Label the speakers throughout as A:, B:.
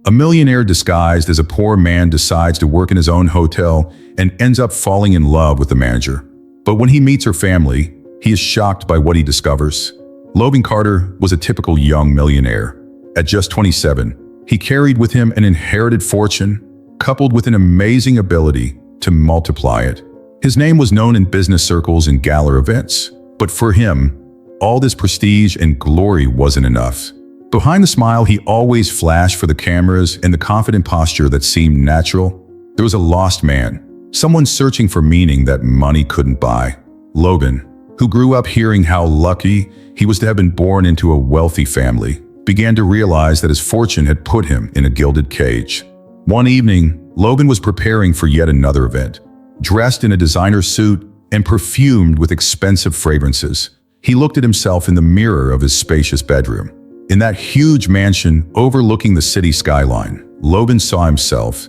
A: A millionaire disguised as a poor man decides to work in his own hotel and ends up falling in love with the manager. But when he meets her family, he is shocked by what he discovers. Logan Carter was a typical young millionaire. At just 27, he carried with him an inherited fortune, coupled with an amazing ability to multiply it. His name was known in business circles and gala events, but for him, all this prestige and glory wasn't enough. Behind the smile he always flashed for the cameras and the confident posture that seemed natural, there was a lost man, someone searching for meaning that money couldn't buy. Logan, who grew up hearing how lucky he was to have been born into a wealthy family, began to realize that his fortune had put him in a gilded cage. One evening, Logan was preparing for yet another event. Dressed in a designer suit and perfumed with expensive fragrances, he looked at himself in the mirror of his spacious bedroom. In that huge mansion overlooking the city skyline, Logan saw himself,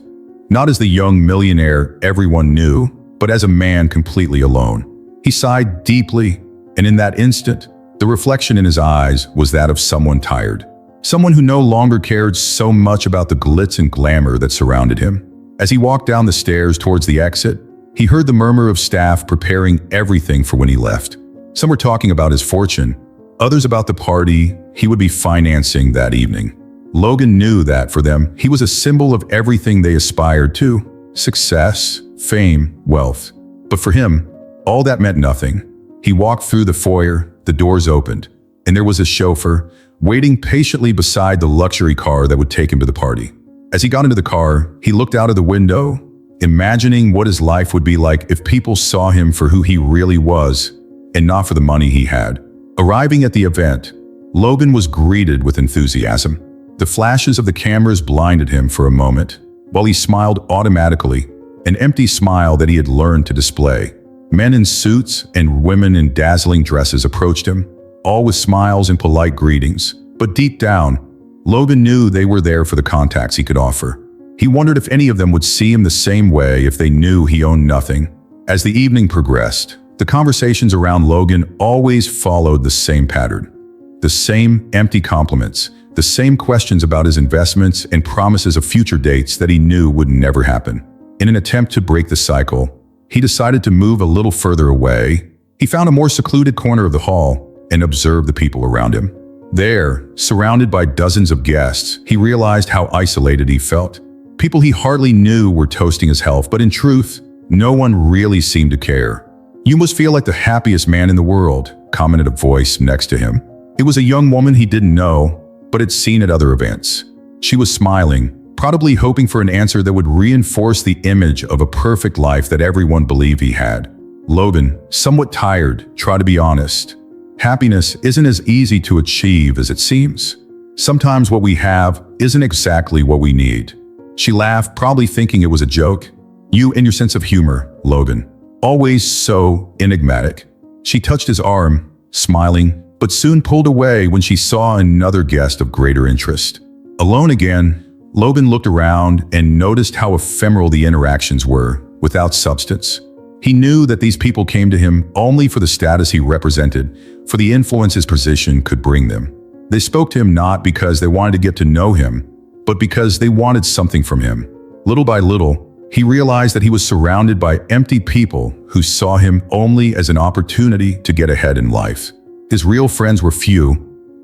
A: not as the young millionaire everyone knew, but as a man completely alone. He sighed deeply, and in that instant, the reflection in his eyes was that of someone tired. Someone who no longer cared so much about the glitz and glamour that surrounded him. As he walked down the stairs towards the exit, he heard the murmur of staff preparing everything for when he left. Some were talking about his fortune, others about the party he would be financing that evening. Logan knew that for them, he was a symbol of everything they aspired to: success, fame, wealth. But for him, all that meant nothing. He walked through the foyer, the doors opened, and there was a chauffeur waiting patiently beside the luxury car that would take him to the party. As he got into the car, he looked out of the window, imagining what his life would be like if people saw him for who he really was, and not for the money he had. Arriving at the event, Logan was greeted with enthusiasm. The flashes of the cameras blinded him for a moment, while he smiled automatically, an empty smile that he had learned to display. Men in suits and women in dazzling dresses approached him, all with smiles and polite greetings. But deep down, Logan knew they were there for the contacts he could offer. He wondered if any of them would see him the same way if they knew he owned nothing. As the evening progressed, the conversations around Logan always followed the same pattern. The same empty compliments, the same questions about his investments and promises of future dates that he knew would never happen. In an attempt to break the cycle, he decided to move a little further away. He found a more secluded corner of the hall and observed the people around him. There, surrounded by dozens of guests, he realized how isolated he felt. People he hardly knew were toasting his health, but in truth, no one really seemed to care. "You must feel like the happiest man in the world," commented a voice next to him. It was a young woman he didn't know, but had seen at other events. She was smiling, probably hoping for an answer that would reinforce the image of a perfect life that everyone believed he had. Logan, somewhat tired, tried to be honest. Happiness isn't as easy to achieve as it seems. Sometimes what we have isn't exactly what we need. She laughed, probably thinking it was a joke. You and your sense of humor, Logan. Always so enigmatic. She touched his arm, smiling, but soon pulled away when she saw another guest of greater interest. Alone again, Logan looked around and noticed how ephemeral the interactions were, without substance. He knew that these people came to him only for the status he represented, for the influence his position could bring them. They spoke to him not because they wanted to get to know him, but because they wanted something from him. Little by little, he realized that he was surrounded by empty people who saw him only as an opportunity to get ahead in life. His real friends were few,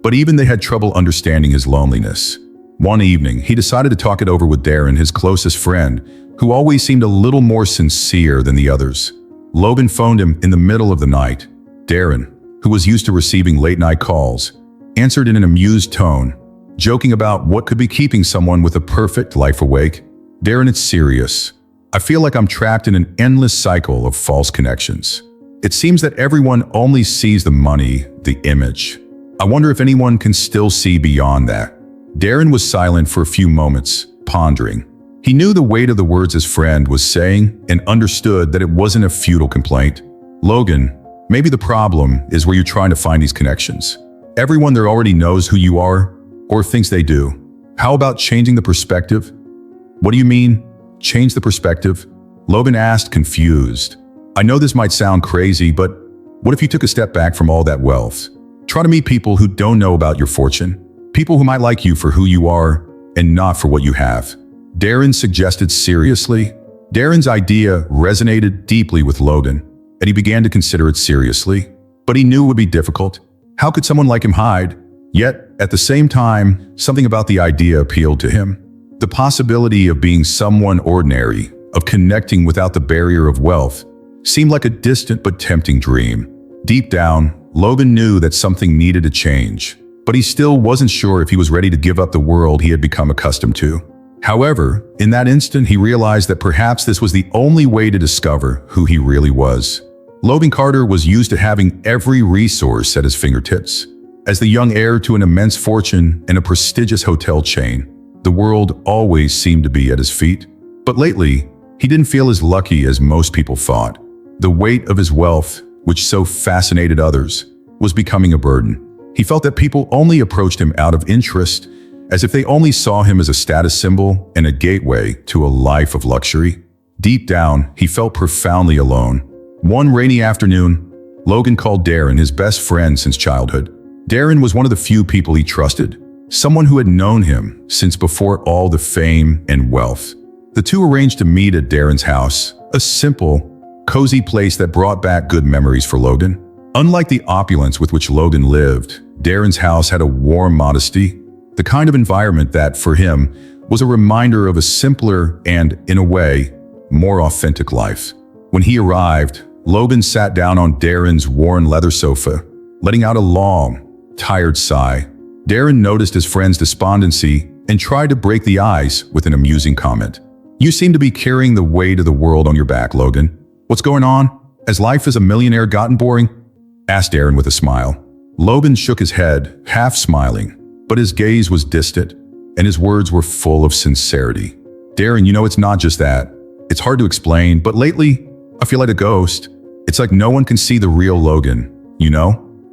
A: but even they had trouble understanding his loneliness. One evening, he decided to talk it over with Darren, his closest friend, who always seemed a little more sincere than the others. Logan phoned him in the middle of the night. Darren, who was used to receiving late-night calls, answered in an amused tone, joking about what could be keeping someone with a perfect life awake. "Darren, it's serious. I feel like I'm trapped in an endless cycle of false connections. It seems that everyone only sees the money, the image. I wonder if anyone can still see beyond that." Darren was silent for a few moments, pondering. He knew the weight of the words his friend was saying and understood that it wasn't a futile complaint. "Logan, maybe the problem is where you're trying to find these connections. Everyone there already knows who you are, or thinks they do. How about changing the perspective?" "What do you mean, change the perspective?" Logan asked, confused. "I know this might sound crazy, but what if you took a step back from all that wealth? Try to meet people who don't know about your fortune. People who might like you for who you are, and not for what you have. Darren suggested seriously. Darren's idea resonated deeply with Logan, and he began to consider it seriously. But he knew it would be difficult. How could someone like him hide? Yet, at the same time, something about the idea appealed to him. The possibility of being someone ordinary, of connecting without the barrier of wealth, seemed like a distant but tempting dream. Deep down, Logan knew that something needed to change, but he still wasn't sure if he was ready to give up the world he had become accustomed to. However, in that instant he realized that perhaps this was the only way to discover who he really was. Logan Carter was used to having every resource at his fingertips. As the young heir to an immense fortune and a prestigious hotel chain, the world always seemed to be at his feet. But lately, he didn't feel as lucky as most people thought. The weight of his wealth, which so fascinated others, was becoming a burden. He felt that people only approached him out of interest, as if they only saw him as a status symbol and a gateway to a life of luxury. Deep down, he felt profoundly alone. One rainy afternoon, Logan called Darren, his best friend since childhood. Darren was one of the few people he trusted, someone who had known him since before all the fame and wealth. The two arranged to meet at Darren's house, a simple, cozy place that brought back good memories for Logan. Unlike the opulence with which Logan lived, Darren's house had a warm modesty, the kind of environment that, for him, was a reminder of a simpler and, in a way, more authentic life. When he arrived, Logan sat down on Darren's worn leather sofa, letting out a long, tired sigh. Darren noticed his friend's despondency and tried to break the ice with an amusing comment. "You seem to be carrying the weight of the world on your back, Logan. What's going on? Has life as a millionaire gotten boring?" asked Darren with a smile. Logan shook his head, half smiling, but his gaze was distant, and his words were full of sincerity. "Darren, it's not just that. It's hard to explain, but lately, I feel like a ghost. It's like no one can see the real Logan,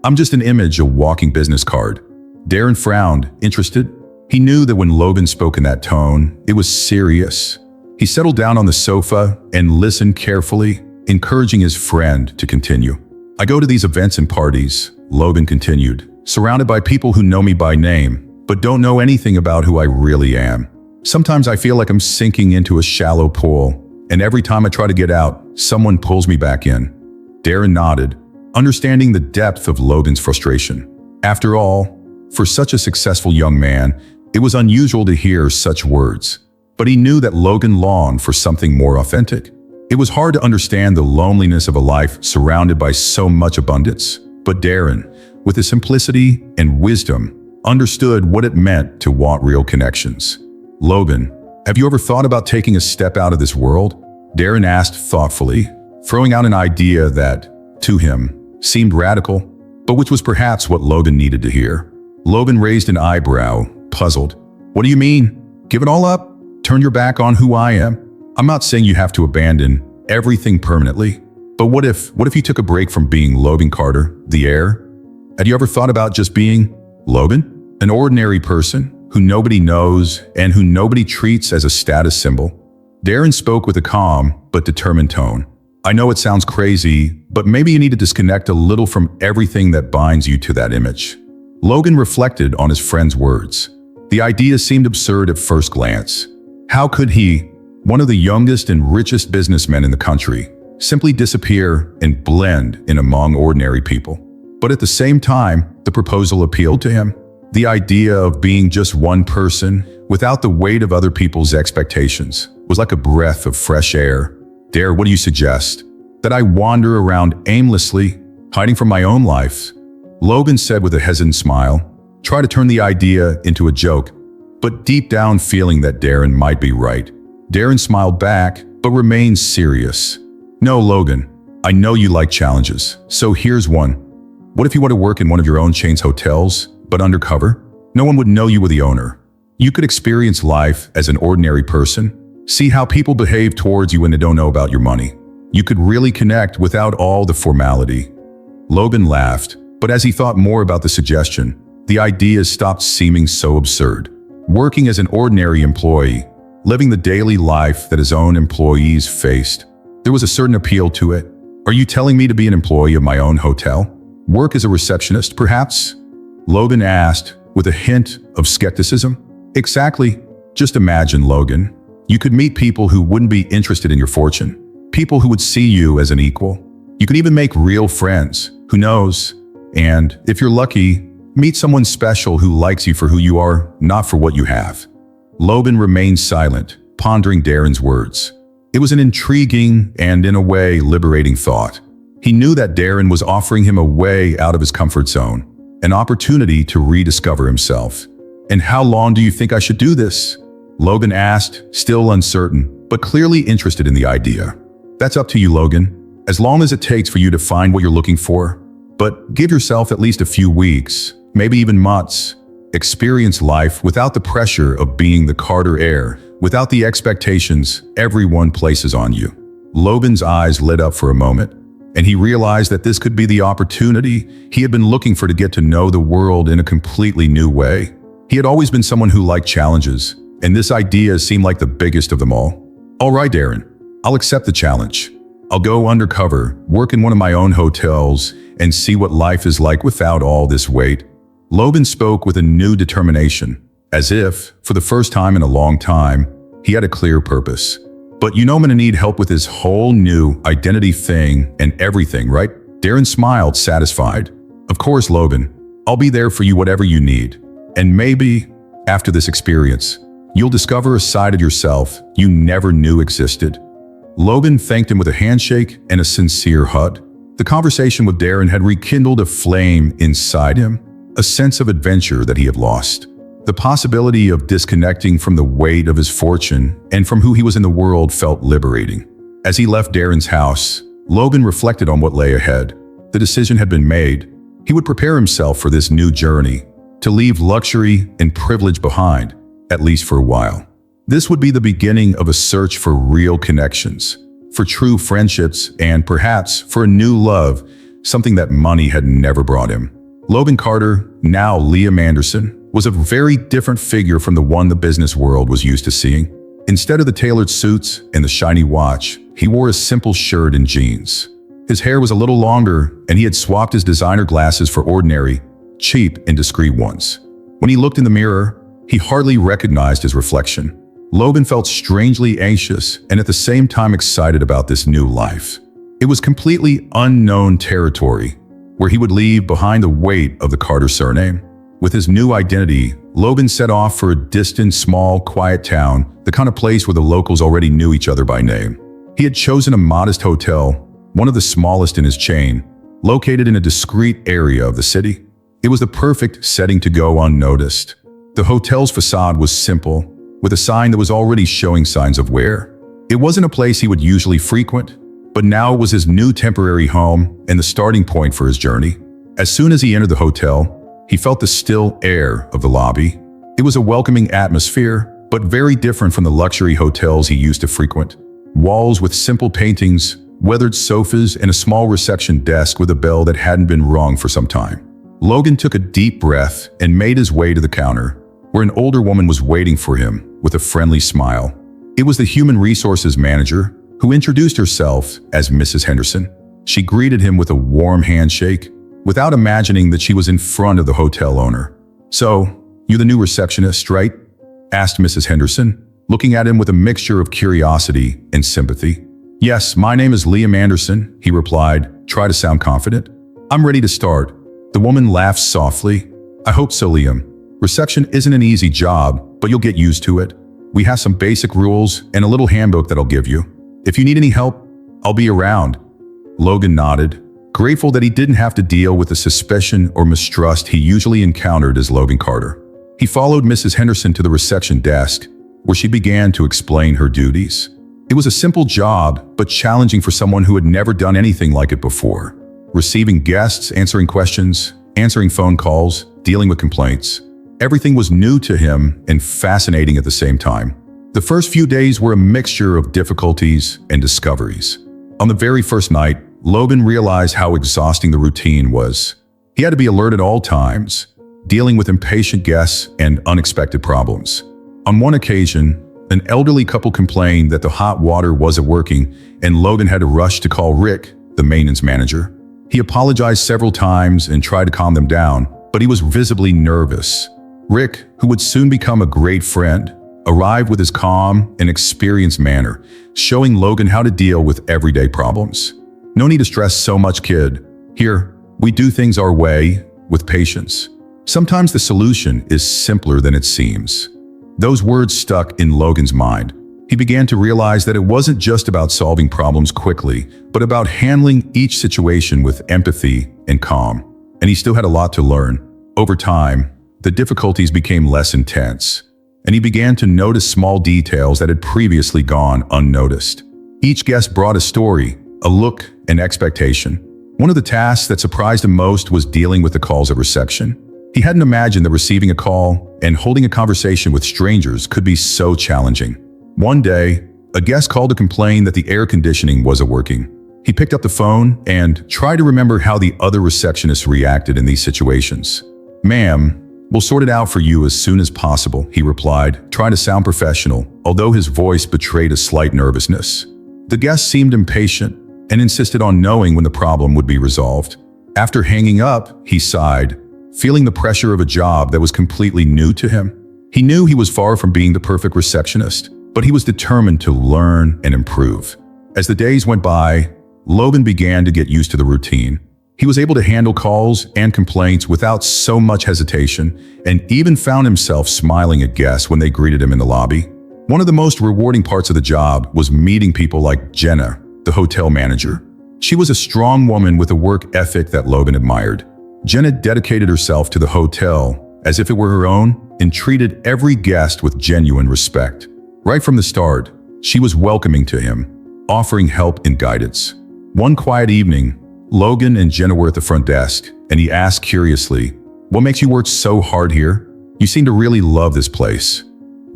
A: I'm just an image, a walking business card." Darren frowned, interested. He knew that when Logan spoke in that tone, it was serious. He settled down on the sofa and listened carefully, encouraging his friend to continue. "I go to these events and parties," Logan continued, "surrounded by people who know me by name, but don't know anything about who I really am. Sometimes I feel like I'm sinking into a shallow pool, and every time I try to get out, someone pulls me back in." Darren nodded, understanding the depth of Logan's frustration. After all, for such a successful young man, it was unusual to hear such words. But he knew that Logan longed for something more authentic. It was hard to understand the loneliness of a life surrounded by so much abundance. But Darren, with his simplicity and wisdom, understood what it meant to want real connections. "Logan, have you ever thought about taking a step out of this world?" Darren asked thoughtfully, throwing out an idea that, to him, seemed radical, but which was perhaps what Logan needed to hear. Logan raised an eyebrow, puzzled. "What do you mean? Give it all up? Turn your back on who I am? I'm not saying you have to abandon everything permanently, but what if you took a break from being Logan Carter, the heir? Had you ever thought about just being Logan? An ordinary person who nobody knows and who nobody treats as a status symbol?" Darren spoke with a calm but determined tone. "I know it sounds crazy, but maybe you need to disconnect a little from everything that binds you to that image." Logan reflected on his friend's words. The idea seemed absurd at first glance. How could he, one of the youngest and richest businessmen in the country, simply disappear and blend in among ordinary people? But at the same time, the proposal appealed to him. The idea of being just one person, without the weight of other people's expectations, was like a breath of fresh air. "Dare, what do you suggest? That I wander around aimlessly, hiding from my own life?" Logan said with a hesitant smile, try to turn the idea into a joke, but deep down feeling that Darren might be right. Darren smiled back, but remained serious. "No, Logan, I know you like challenges, so here's one. What if you want to work in one of your own chain's hotels, but undercover? No one would know you were the owner. You could experience life as an ordinary person, see how people behave towards you when they don't know about your money. You could really connect without all the formality." Logan laughed, but as he thought more about the suggestion, the idea stopped seeming so absurd. Working as an ordinary employee, living the daily life that his own employees faced, there was a certain appeal to it. "Are you telling me to be an employee of my own hotel? Work as a receptionist, perhaps?" Logan asked, with a hint of skepticism. "Exactly. Just imagine, Logan. You could meet people who wouldn't be interested in your fortune. People who would see you as an equal. You could even make real friends. Who knows? And, if you're lucky, meet someone special who likes you for who you are, not for what you have. Logan remained silent, pondering Darren's words. It was an intriguing and, in a way, liberating thought. He knew that Darren was offering him a way out of his comfort zone, an opportunity to rediscover himself. "And how long do you think I should do this?" Logan asked, still uncertain, but clearly interested in the idea. "That's up to you, Logan. As long as it takes for you to find what you're looking for. But give yourself at least a few weeks, maybe even months. Experience life without the pressure of being the Carter heir, without the expectations everyone places on you." Logan's eyes lit up for a moment, and he realized that this could be the opportunity he had been looking for to get to know the world in a completely new way. He had always been someone who liked challenges, and this idea seemed like the biggest of them all. "All right, Darren, I'll accept the challenge. I'll go undercover, work in one of my own hotels, and see what life is like without all this weight." Logan spoke with a new determination, as if, for the first time in a long time, he had a clear purpose. "But you know I'm gonna need help with this whole new identity thing and everything, right?" Darren smiled, satisfied. "Of course, Logan. I'll be there for you whatever you need. And maybe, after this experience, you'll discover a side of yourself you never knew existed." Logan thanked him with a handshake and a sincere hug. The conversation with Darren had rekindled a flame inside him, a sense of adventure that he had lost. The possibility of disconnecting from the weight of his fortune and from who he was in the world felt liberating. As he left Darren's house, Logan reflected on what lay ahead. The decision had been made. He would prepare himself for this new journey, to leave luxury and privilege behind, at least for a while. This would be the beginning of a search for real connections, for true friendships, and perhaps for a new love, something that money had never brought him. Logan Carter, now Liam Anderson, was a very different figure from the one the business world was used to seeing. Instead of the tailored suits and the shiny watch, he wore a simple shirt and jeans. His hair was a little longer, and he had swapped his designer glasses for ordinary, cheap, and discreet ones. When he looked in the mirror, he hardly recognized his reflection. Logan felt strangely anxious and at the same time excited about this new life. It was completely unknown territory, where he would leave behind the weight of the Carter surname. With his new identity, Logan set off for a distant, small, quiet town, the kind of place where the locals already knew each other by name. He had chosen a modest hotel, one of the smallest in his chain, located in a discreet area of the city. It was the perfect setting to go unnoticed. The hotel's facade was simple, with a sign that was already showing signs of wear. It wasn't a place he would usually frequent, but now it was his new temporary home and the starting point for his journey. As soon as he entered the hotel, he felt the still air of the lobby. It was a welcoming atmosphere, but very different from the luxury hotels he used to frequent. Walls with simple paintings, weathered sofas, and a small reception desk with a bell that hadn't been rung for some time. Logan took a deep breath and made his way to the counter, where an older woman was waiting for him with a friendly smile. It was the human resources manager, who introduced herself as Mrs. Henderson. She greeted him with a warm handshake, without imagining that she was in front of the hotel owner. "So, you're the new receptionist, right?" asked Mrs. Henderson, looking at him with a mixture of curiosity and sympathy. "Yes, my name is Liam Anderson," he replied, try to sound confident. "I'm ready to start." The woman laughed softly. "I hope so, Liam. Reception isn't an easy job, but you'll get used to it. We have some basic rules and a little handbook that I'll give you. If you need any help, I'll be around." Logan nodded, grateful that he didn't have to deal with the suspicion or mistrust he usually encountered as Logan Carter. He followed Mrs. Henderson to the reception desk, where she began to explain her duties. It was a simple job, but challenging for someone who had never done anything like it before. Receiving guests, answering questions, answering phone calls, dealing with complaints. Everything was new to him and fascinating at the same time. The first few days were a mixture of difficulties and discoveries. On the very first night, Logan realized how exhausting the routine was. He had to be alert at all times, dealing with impatient guests and unexpected problems. On one occasion, an elderly couple complained that the hot water wasn't working, and Logan had to rush to call Rick, the maintenance manager. He apologized several times and tried to calm them down, but he was visibly nervous. Rick, who would soon become a great friend, arrived with his calm and experienced manner, showing Logan how to deal with everyday problems. "No need to stress so much, kid. Here, we do things our way, with patience. Sometimes the solution is simpler than it seems." Those words stuck in Logan's mind. He began to realize that it wasn't just about solving problems quickly, but about handling each situation with empathy and calm. And he still had a lot to learn. Over time, the difficulties became less intense, and he began to notice small details that had previously gone unnoticed. Each guest brought a story, a look, an expectation. One of the tasks that surprised him most was dealing with the calls at reception. He hadn't imagined that receiving a call and holding a conversation with strangers could be so challenging. One day, a guest called to complain that the air conditioning wasn't working. He picked up the phone and tried to remember how the other receptionists reacted in these situations. "Ma'am, we'll sort it out for you as soon as possible," he replied, trying to sound professional, although his voice betrayed a slight nervousness. The guest seemed impatient and insisted on knowing when the problem would be resolved. After hanging up, he sighed, feeling the pressure of a job that was completely new to him. He knew he was far from being the perfect receptionist, but he was determined to learn and improve. As the days went by, Logan began to get used to the routine. He was able to handle calls and complaints without so much hesitation, and even found himself smiling at guests when they greeted him in the lobby. One of the most rewarding parts of the job was meeting people like Jenna, the hotel manager. She was a strong woman with a work ethic that Logan admired. Jenna dedicated herself to the hotel as if it were her own and treated every guest with genuine respect. Right from the start, she was welcoming to him, offering help and guidance. One quiet evening, Logan and Jenna were at the front desk, and he asked curiously, "What makes you work so hard here? You seem to really love this place."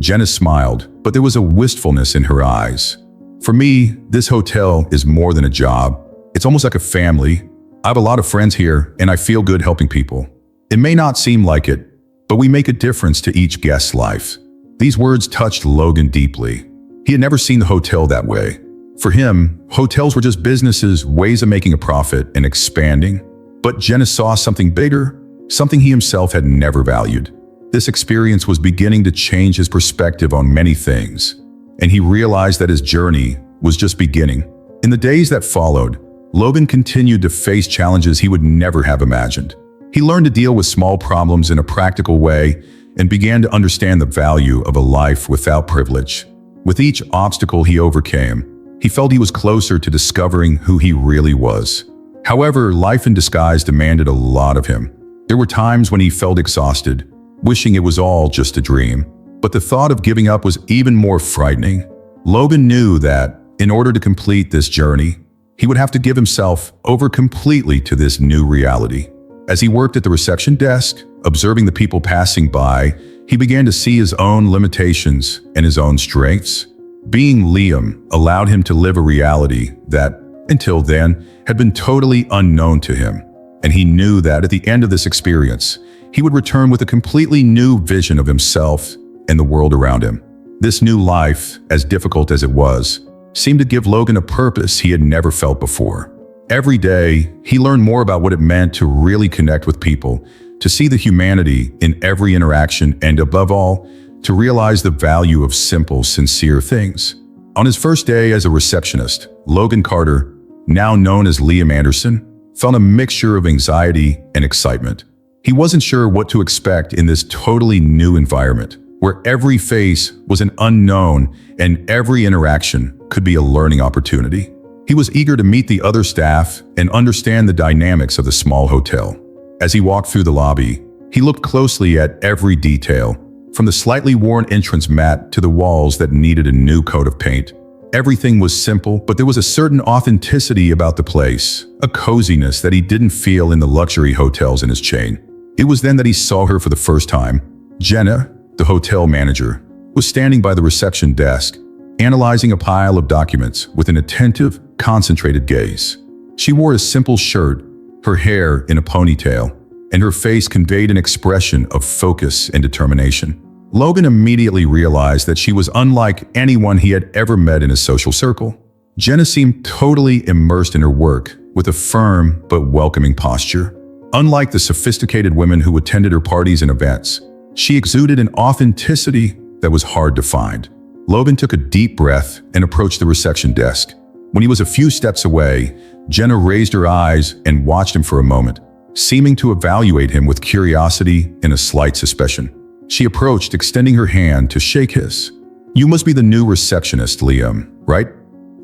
A: Jenna smiled, but there was a wistfulness in her eyes. "For me, this hotel is more than a job. It's almost like a family. I have a lot of friends here, and I feel good helping people. It may not seem like it, but we make a difference to each guest's life." These words touched Logan deeply. He had never seen the hotel that way. For him, hotels were just businesses, ways of making a profit and expanding. But Jenna saw something bigger, something he himself had never valued. This experience was beginning to change his perspective on many things, and he realized that his journey was just beginning. In the days that followed, Logan continued to face challenges he would never have imagined. He learned to deal with small problems in a practical way and began to understand the value of a life without privilege. With each obstacle he overcame, he felt he was closer to discovering who he really was. However, life in disguise demanded a lot of him. There were times when he felt exhausted, wishing it was all just a dream. But the thought of giving up was even more frightening. Logan knew that, in order to complete this journey, he would have to give himself over completely to this new reality. As he worked at the reception desk, observing the people passing by, he began to see his own limitations and his own strengths. Being Liam allowed him to live a reality that, until then, had been totally unknown to him. And he knew that at the end of this experience, he would return with a completely new vision of himself and the world around him. This new life, as difficult as it was, seemed to give Logan a purpose he had never felt before. Every day, he learned more about what it meant to really connect with people, to see the humanity in every interaction, and above all, to realize the value of simple, sincere things. On his first day as a receptionist, Logan Carter, now known as Liam Anderson, felt a mixture of anxiety and excitement. He wasn't sure what to expect in this totally new environment, where every face was an unknown and every interaction could be a learning opportunity. He was eager to meet the other staff and understand the dynamics of the small hotel. As he walked through the lobby, he looked closely at every detail, from the slightly worn entrance mat to the walls that needed a new coat of paint. Everything was simple, but there was a certain authenticity about the place, a coziness that he didn't feel in the luxury hotels in his chain. It was then that he saw her for the first time. Jenna, the hotel manager, was standing by the reception desk, analyzing a pile of documents with an attentive, concentrated gaze. She wore a simple shirt, her hair in a ponytail, and her face conveyed an expression of focus and determination. Logan immediately realized that she was unlike anyone he had ever met in his social circle. Jenna seemed totally immersed in her work, with a firm but welcoming posture. Unlike the sophisticated women who attended her parties and events, she exuded an authenticity that was hard to find. Logan took a deep breath and approached the reception desk. When he was a few steps away, Jenna raised her eyes and watched him for a moment, seeming to evaluate him with curiosity and a slight suspicion. She approached, extending her hand to shake his. "You must be the new receptionist, Liam, right?"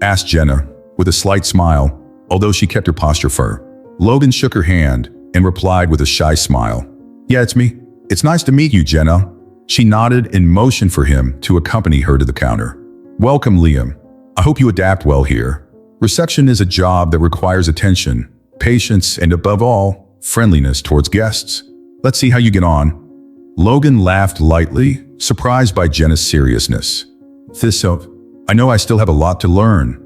A: asked Jenna, with a slight smile, although she kept her posture firm. Logan shook her hand and replied with a shy smile. "Yeah, it's me. It's nice to meet you, Jenna." She nodded and motioned for him to accompany her to the counter. "Welcome, Liam. I hope you adapt well here. Reception is a job that requires attention, patience, and above all, friendliness towards guests. Let's see how you get on." Logan laughed lightly, surprised by Jenna's seriousness. I know I still have a lot to learn."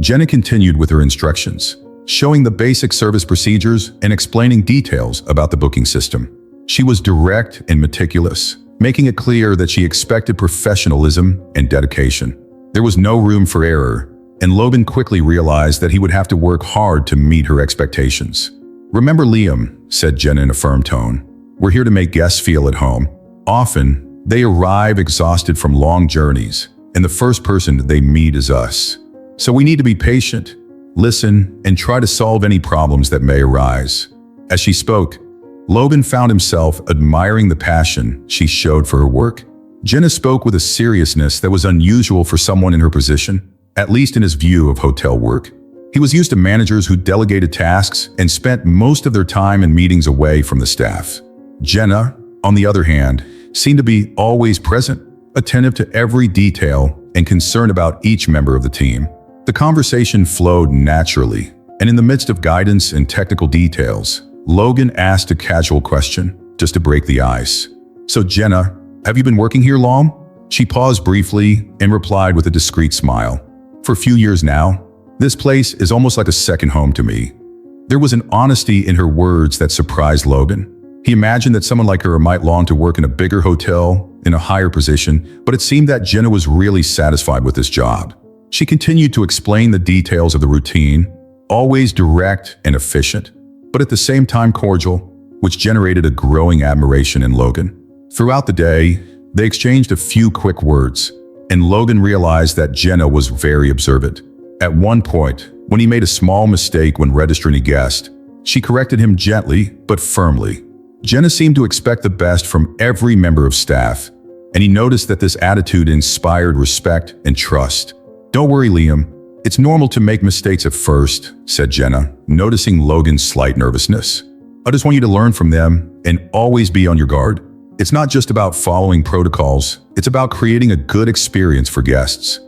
A: Jenna continued with her instructions, showing the basic service procedures and explaining details about the booking system. She was direct and meticulous, making it clear that she expected professionalism and dedication. There was no room for error, and Logan quickly realized that he would have to work hard to meet her expectations. "Remember, Liam," said Jenna in a firm tone, "we're here to make guests feel at home. Often, they arrive exhausted from long journeys, and the first person they meet is us. So we need to be patient, listen, and try to solve any problems that may arise." As she spoke, Logan found himself admiring the passion she showed for her work. Jenna spoke with a seriousness that was unusual for someone in her position, at least in his view of hotel work. He was used to managers who delegated tasks and spent most of their time in meetings away from the staff. Jenna, on the other hand, seemed to be always present, attentive to every detail and concerned about each member of the team. The conversation flowed naturally, and in the midst of guidance and technical details, Logan asked a casual question, just to break the ice. "So Jenna, have you been working here long?" She paused briefly and replied with a discreet smile. "For a few years now. This place is almost like a second home to me." There was an honesty in her words that surprised Logan. He imagined that someone like her might long to work in a bigger hotel, in a higher position, but it seemed that Jenna was really satisfied with this job. She continued to explain the details of the routine, always direct and efficient, but at the same time cordial, which generated a growing admiration in Logan. Throughout the day, they exchanged a few quick words, and Logan realized that Jenna was very observant. At one point, when he made a small mistake when registering a guest, she corrected him gently but firmly. Jenna seemed to expect the best from every member of staff, and he noticed that this attitude inspired respect and trust. "Don't worry, Liam. It's normal to make mistakes at first," said Jenna, noticing Logan's slight nervousness. "I just want you to learn from them and always be on your guard. It's not just about following protocols, it's about creating a good experience for guests."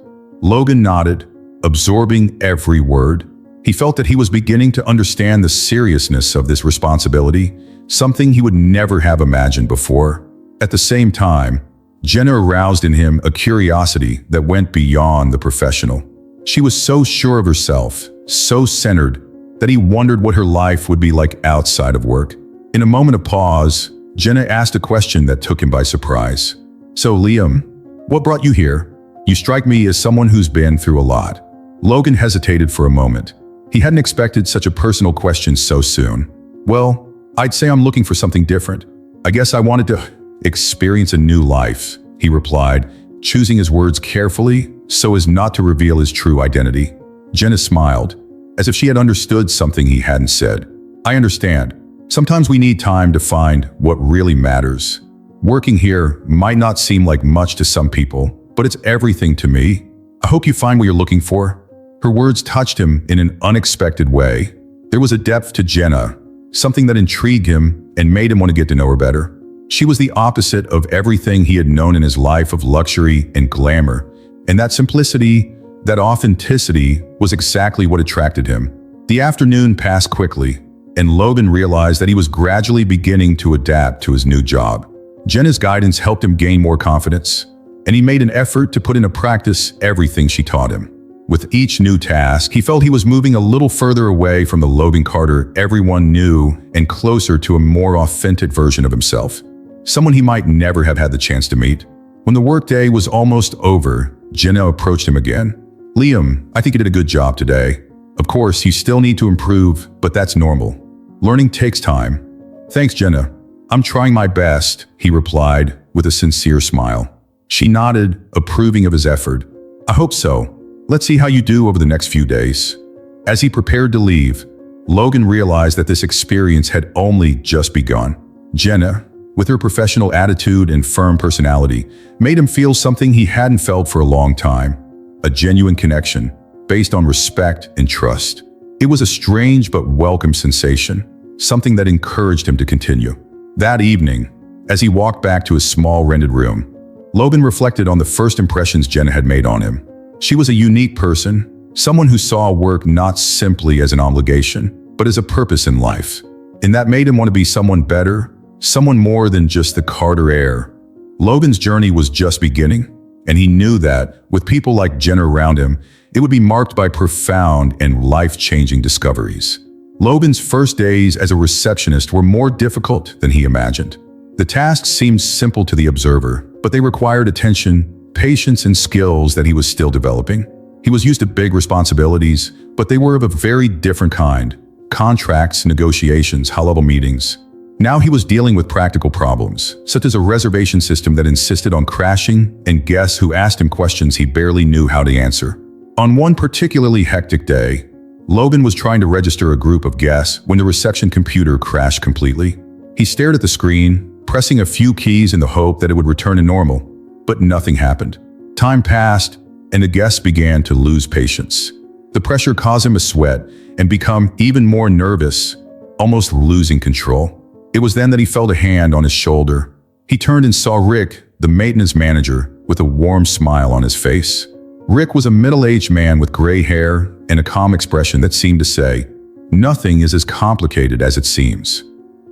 A: Logan nodded, absorbing every word. He felt that he was beginning to understand the seriousness of this responsibility, something he would never have imagined before. At the same time, Jenna aroused in him a curiosity that went beyond the professional. She was so sure of herself, so centered, that he wondered what her life would be like outside of work. In a moment of pause, Jenna asked a question that took him by surprise. "So, Liam, what brought you here? You strike me as someone who's been through a lot." Logan hesitated for a moment. He hadn't expected such a personal question so soon. "Well, I'd say I'm looking for something different. I guess I wanted to experience a new life," he replied, choosing his words carefully so as not to reveal his true identity. Jenna smiled, as if she had understood something he hadn't said. "I understand. Sometimes we need time to find what really matters. Working here might not seem like much to some people, but it's everything to me. I hope you find what you're looking for." Her words touched him in an unexpected way. There was a depth to Jenna, something that intrigued him and made him want to get to know her better. She was the opposite of everything he had known in his life of luxury and glamour, and that simplicity, that authenticity, was exactly what attracted him. The afternoon passed quickly, and Logan realized that he was gradually beginning to adapt to his new job. Jenna's guidance helped him gain more confidence, and he made an effort to put into practice everything she taught him. With each new task, he felt he was moving a little further away from the Logan Carter everyone knew and closer to a more authentic version of himself, someone he might never have had the chance to meet. When the workday was almost over, Jenna approached him again. "Liam, I think you did a good job today. Of course, you still need to improve, but that's normal. Learning takes time." "Thanks, Jenna. I'm trying my best," he replied with a sincere smile. She nodded, approving of his effort. "I hope so. Let's see how you do over the next few days." As he prepared to leave, Logan realized that this experience had only just begun. Jenna, with her professional attitude and firm personality, made him feel something he hadn't felt for a long time. A genuine connection, based on respect and trust. It was a strange but welcome sensation, something that encouraged him to continue. That evening, as he walked back to his small rented room, Logan reflected on the first impressions Jenna had made on him. She was a unique person, someone who saw work not simply as an obligation, but as a purpose in life. And that made him want to be someone better, someone more than just the Carter heir. Logan's journey was just beginning, and he knew that, with people like Jenna around him, it would be marked by profound and life-changing discoveries. Logan's first days as a receptionist were more difficult than he imagined. The tasks seemed simple to the observer, but they required attention, patience, and skills that he was still developing. He was used to big responsibilities, but they were of a very different kind. Contracts, negotiations, high-level meetings. Now he was dealing with practical problems, such as a reservation system that insisted on crashing and guests who asked him questions he barely knew how to answer. On one particularly hectic day, Logan was trying to register a group of guests when the reception computer crashed completely. He stared at the screen, pressing a few keys in the hope that it would return to normal, but nothing happened. Time passed, and the guests began to lose patience. The pressure caused him to sweat and become even more nervous, almost losing control. It was then that he felt a hand on his shoulder. He turned and saw Rick, the maintenance manager, with a warm smile on his face. Rick was a middle-aged man with gray hair and a calm expression that seemed to say, "Nothing is as complicated as it seems."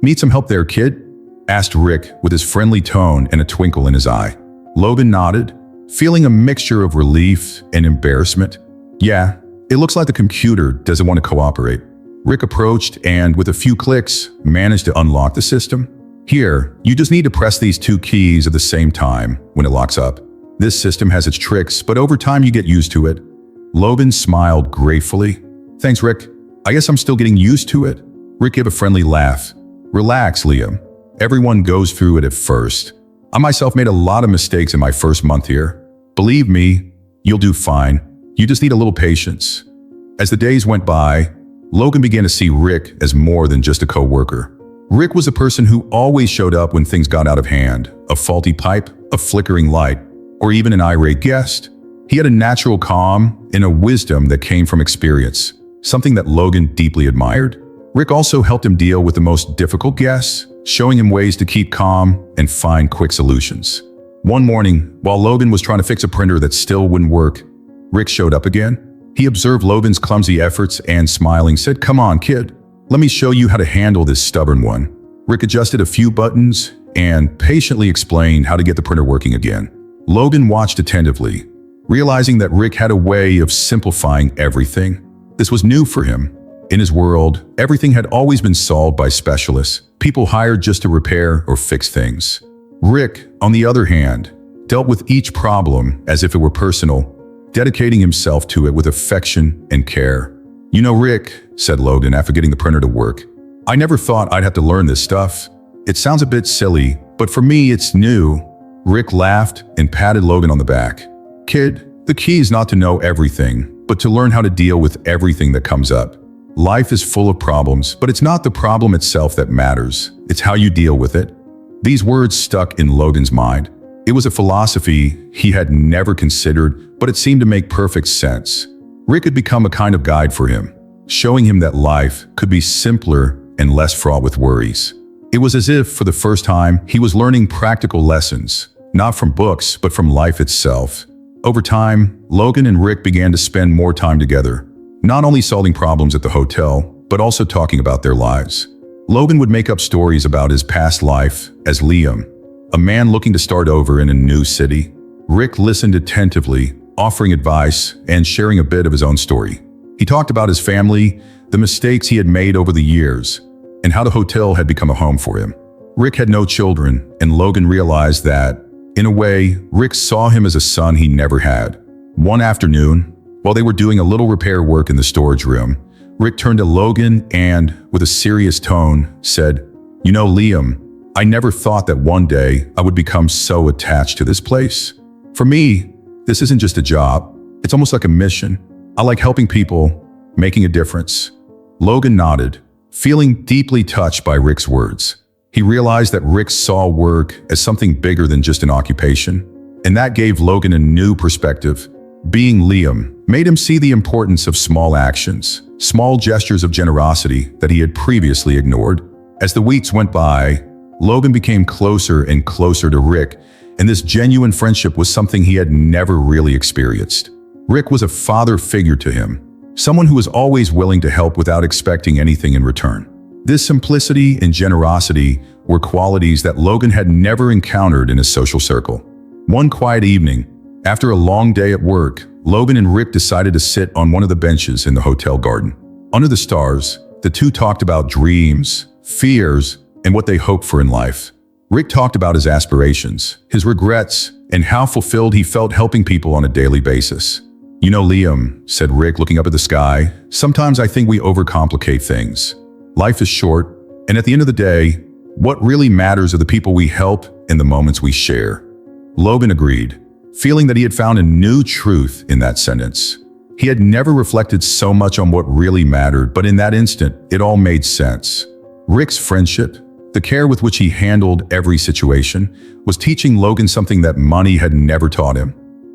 A: "Need some help there, kid?" asked Rick with his friendly tone and a twinkle in his eye. Logan nodded, feeling a mixture of relief and embarrassment. "Yeah, it looks like the computer doesn't want to cooperate." Rick approached and, with a few clicks, managed to unlock the system. "Here, you just need to press these two keys at the same time when it locks up. This system has its tricks, but over time you get used to it." Logan smiled gratefully. "Thanks, Rick. I guess I'm still getting used to it." Rick gave a friendly laugh. "Relax, Liam. Everyone goes through it at first. I myself made a lot of mistakes in my first month here. Believe me, you'll do fine. You just need a little patience." As the days went by, Logan began to see Rick as more than just a co-worker. Rick was a person who always showed up when things got out of hand, a faulty pipe, a flickering light, or even an irate guest. He had a natural calm and a wisdom that came from experience, something that Logan deeply admired. Rick also helped him deal with the most difficult guests, showing him ways to keep calm and find quick solutions. One morning, while Logan was trying to fix a printer that still wouldn't work, Rick showed up again. He observed Logan's clumsy efforts and, smiling, said, "Come on, kid. Let me show you how to handle this stubborn one." Rick adjusted a few buttons and patiently explained how to get the printer working again. Logan watched attentively, realizing that Rick had a way of simplifying everything. This was new for him. In his world, everything had always been solved by specialists, people hired just to repair or fix things. Rick, on the other hand, dealt with each problem as if it were personal, dedicating himself to it with affection and care. "You know, Rick," said Logan after getting the printer to work, "I never thought I'd have to learn this stuff. It sounds a bit silly, but for me it's new." Rick laughed and patted Logan on the back. "Kid, the key is not to know everything, but to learn how to deal with everything that comes up. Life is full of problems, but it's not the problem itself that matters. It's how you deal with it." These words stuck in Logan's mind. It was a philosophy he had never considered, but it seemed to make perfect sense. Rick had become a kind of guide for him, showing him that life could be simpler and less fraught with worries. It was as if, for the first time, he was learning practical lessons, not from books, but from life itself. Over time, Logan and Rick began to spend more time together, not only solving problems at the hotel, but also talking about their lives. Logan would make up stories about his past life as Liam, a man looking to start over in a new city. Rick listened attentively, offering advice and sharing a bit of his own story. He talked about his family, the mistakes he had made over the years, and how the hotel had become a home for him. Rick had no children, and Logan realized that, in a way, Rick saw him as a son he never had. One afternoon, while they were doing a little repair work in the storage room, Rick turned to Logan and, with a serious tone, said, "You know, Liam, I never thought that one day I would become so attached to this place. For me, this isn't just a job. It's almost like a mission. I like helping people, making a difference. Logan nodded, feeling deeply touched by Rick's words. He realized that Rick saw work as something bigger than just an occupation, and that gave Logan a new perspective. Being Liam made him see the importance of small actions, small gestures of generosity that he had previously ignored. As the weeks went by, Logan became closer and closer to Rick, and this genuine friendship was something he had never really experienced. Rick was a father figure to him, someone who was always willing to help without expecting anything in return. This simplicity and generosity were qualities that Logan had never encountered in his social circle. One quiet evening, after a long day at work, Logan and Rick decided to sit on one of the benches in the hotel garden. Under the stars, the two talked about dreams, fears, and what they hoped for in life. Rick talked about his aspirations, his regrets, and how fulfilled he felt helping people on a daily basis. "You know, Liam," said Rick, looking up at the sky, "sometimes I think we overcomplicate things. Life is short, and at the end of the day, what really matters are the people we help and the moments we share." Logan agreed, feeling that he had found a new truth in that sentence. He had never reflected so much on what really mattered, but in that instant, it all made sense. Rick's friendship, the care with which he handled every situation, was teaching Logan something that money had never taught him: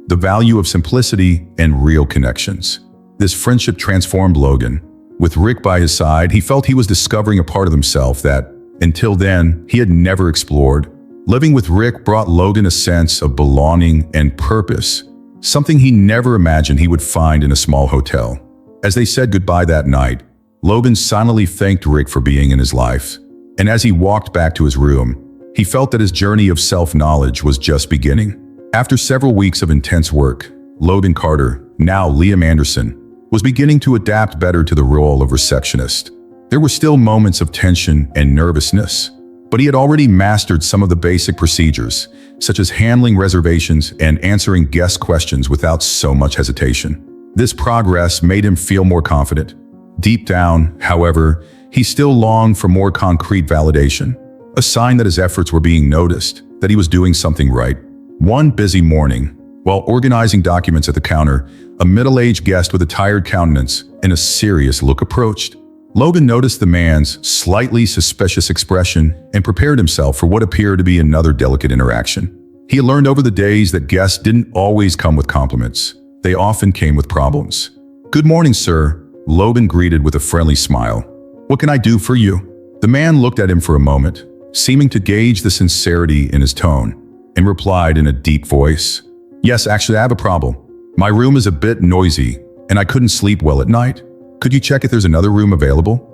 A: the value of simplicity and real connections. This friendship transformed Logan. With Rick by his side, he felt he was discovering a part of himself that, until then, he had never explored. Living with Rick brought Logan a sense of belonging and purpose, something he never imagined he would find in a small hotel. As they said goodbye that night, Logan silently thanked Rick for being in his life. And as he walked back to his room, he felt that his journey of self-knowledge was just beginning. After several weeks of intense work, Logan Carter, now Liam Anderson, was beginning to adapt better to the role of receptionist. There were still moments of tension and nervousness, but he had already mastered some of the basic procedures, such as handling reservations and answering guest questions without so much hesitation. This progress made him feel more confident. Deep down, however, he still longed for more concrete validation, a sign that his efforts were being noticed, that he was doing something right. One busy morning, while organizing documents at the counter, a middle-aged guest with a tired countenance and a serious look approached. Logan noticed the man's slightly suspicious expression and prepared himself for what appeared to be another delicate interaction. He had learned over the days that guests didn't always come with compliments. They often came with problems. "Good morning, sir," Logan greeted with a friendly smile. "What can I do for you?" The man looked at him for a moment, seeming to gauge the sincerity in his tone, and replied in a deep voice, "Yes, actually, I have a problem. My room is a bit noisy, and I couldn't sleep well at night. Could you check if there's another room available?"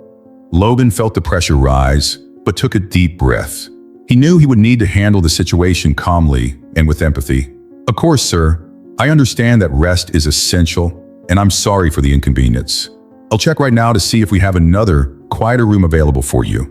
A: Logan felt the pressure rise, but took a deep breath. He knew he would need to handle the situation calmly and with empathy. "Of course, sir. I understand that rest is essential, and I'm sorry for the inconvenience. I'll check right now to see if we have another, quieter room available for you."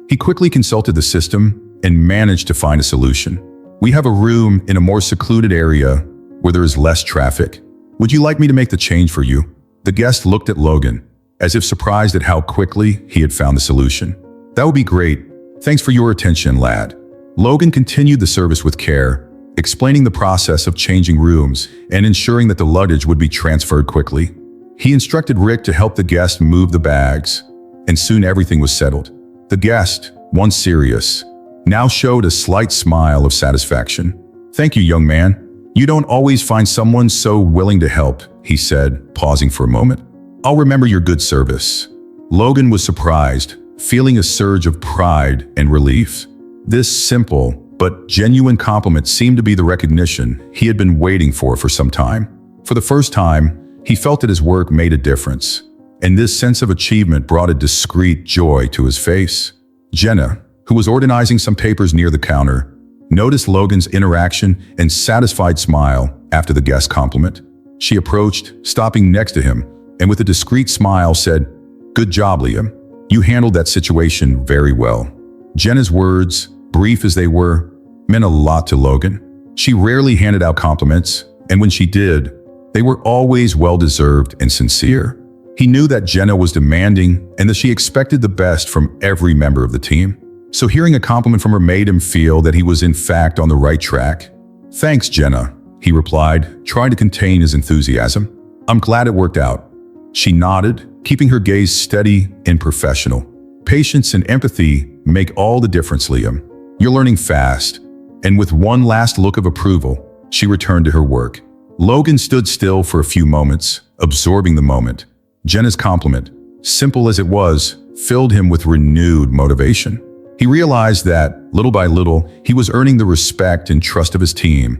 A: He quickly consulted the system and managed to find a solution. "We have a room in a more secluded area where there is less traffic. Would you like me to make the change for you?" The guest looked at Logan, as if surprised at how quickly he had found the solution. "That would be great. Thanks for your attention, lad." Logan continued the service with care, explaining the process of changing rooms and ensuring that the luggage would be transferred quickly. He instructed Rick to help the guest move the bags, and soon everything was settled. The guest, once serious, now showed a slight smile of satisfaction. "Thank you, young man. You don't always find someone so willing to help," he said, pausing for a moment. "I'll remember your good service." Logan was surprised, feeling a surge of pride and relief. This simple but genuine compliment seemed to be the recognition he had been waiting for some time. For the first time, he felt that his work made a difference, and this sense of achievement brought a discreet joy to his face. Jenna, who was organizing some papers near the counter, noticed Logan's interaction and satisfied smile after the guest compliment. She approached, stopping next to him, and with a discreet smile said, "Good job, Liam. You handled that situation very well." Jenna's words, brief as they were, meant a lot to Logan. She rarely handed out compliments, and when she did, they were always well-deserved and sincere. He knew that Jenna was demanding and that she expected the best from every member of the team. So hearing a compliment from her made him feel that he was in fact on the right track. "Thanks, Jenna," he replied, trying to contain his enthusiasm. "I'm glad it worked out." She nodded, keeping her gaze steady and professional. "Patience and empathy make all the difference, Liam. You're learning fast." And with one last look of approval, she returned to her work. Logan stood still for a few moments, absorbing the moment. Jenna's compliment, simple as it was, filled him with renewed motivation. He realized that, little by little, he was earning the respect and trust of his team,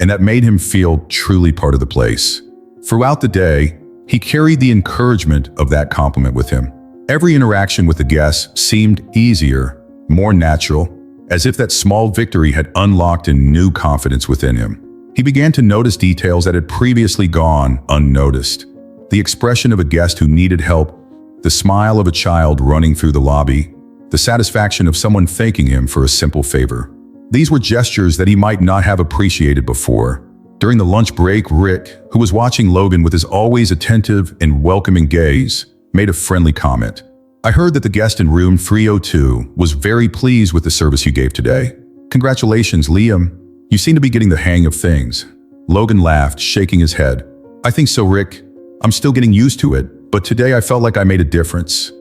A: and that made him feel truly part of the place. Throughout the day, he carried the encouragement of that compliment with him. Every interaction with the guests seemed easier, more natural, as if that small victory had unlocked a new confidence within him. He began to notice details that had previously gone unnoticed. The expression of a guest who needed help, the smile of a child running through the lobby, the satisfaction of someone thanking him for a simple favor. These were gestures that he might not have appreciated before. During the lunch break, Rick, who was watching Logan with his always attentive and welcoming gaze, made a friendly comment. "I heard that the guest in room 302 was very pleased with the service you gave today. Congratulations, Liam. You seem to be getting the hang of things." Logan laughed, shaking his head. "I think so, Rick. I'm still getting used to it, but today I felt like I made a difference."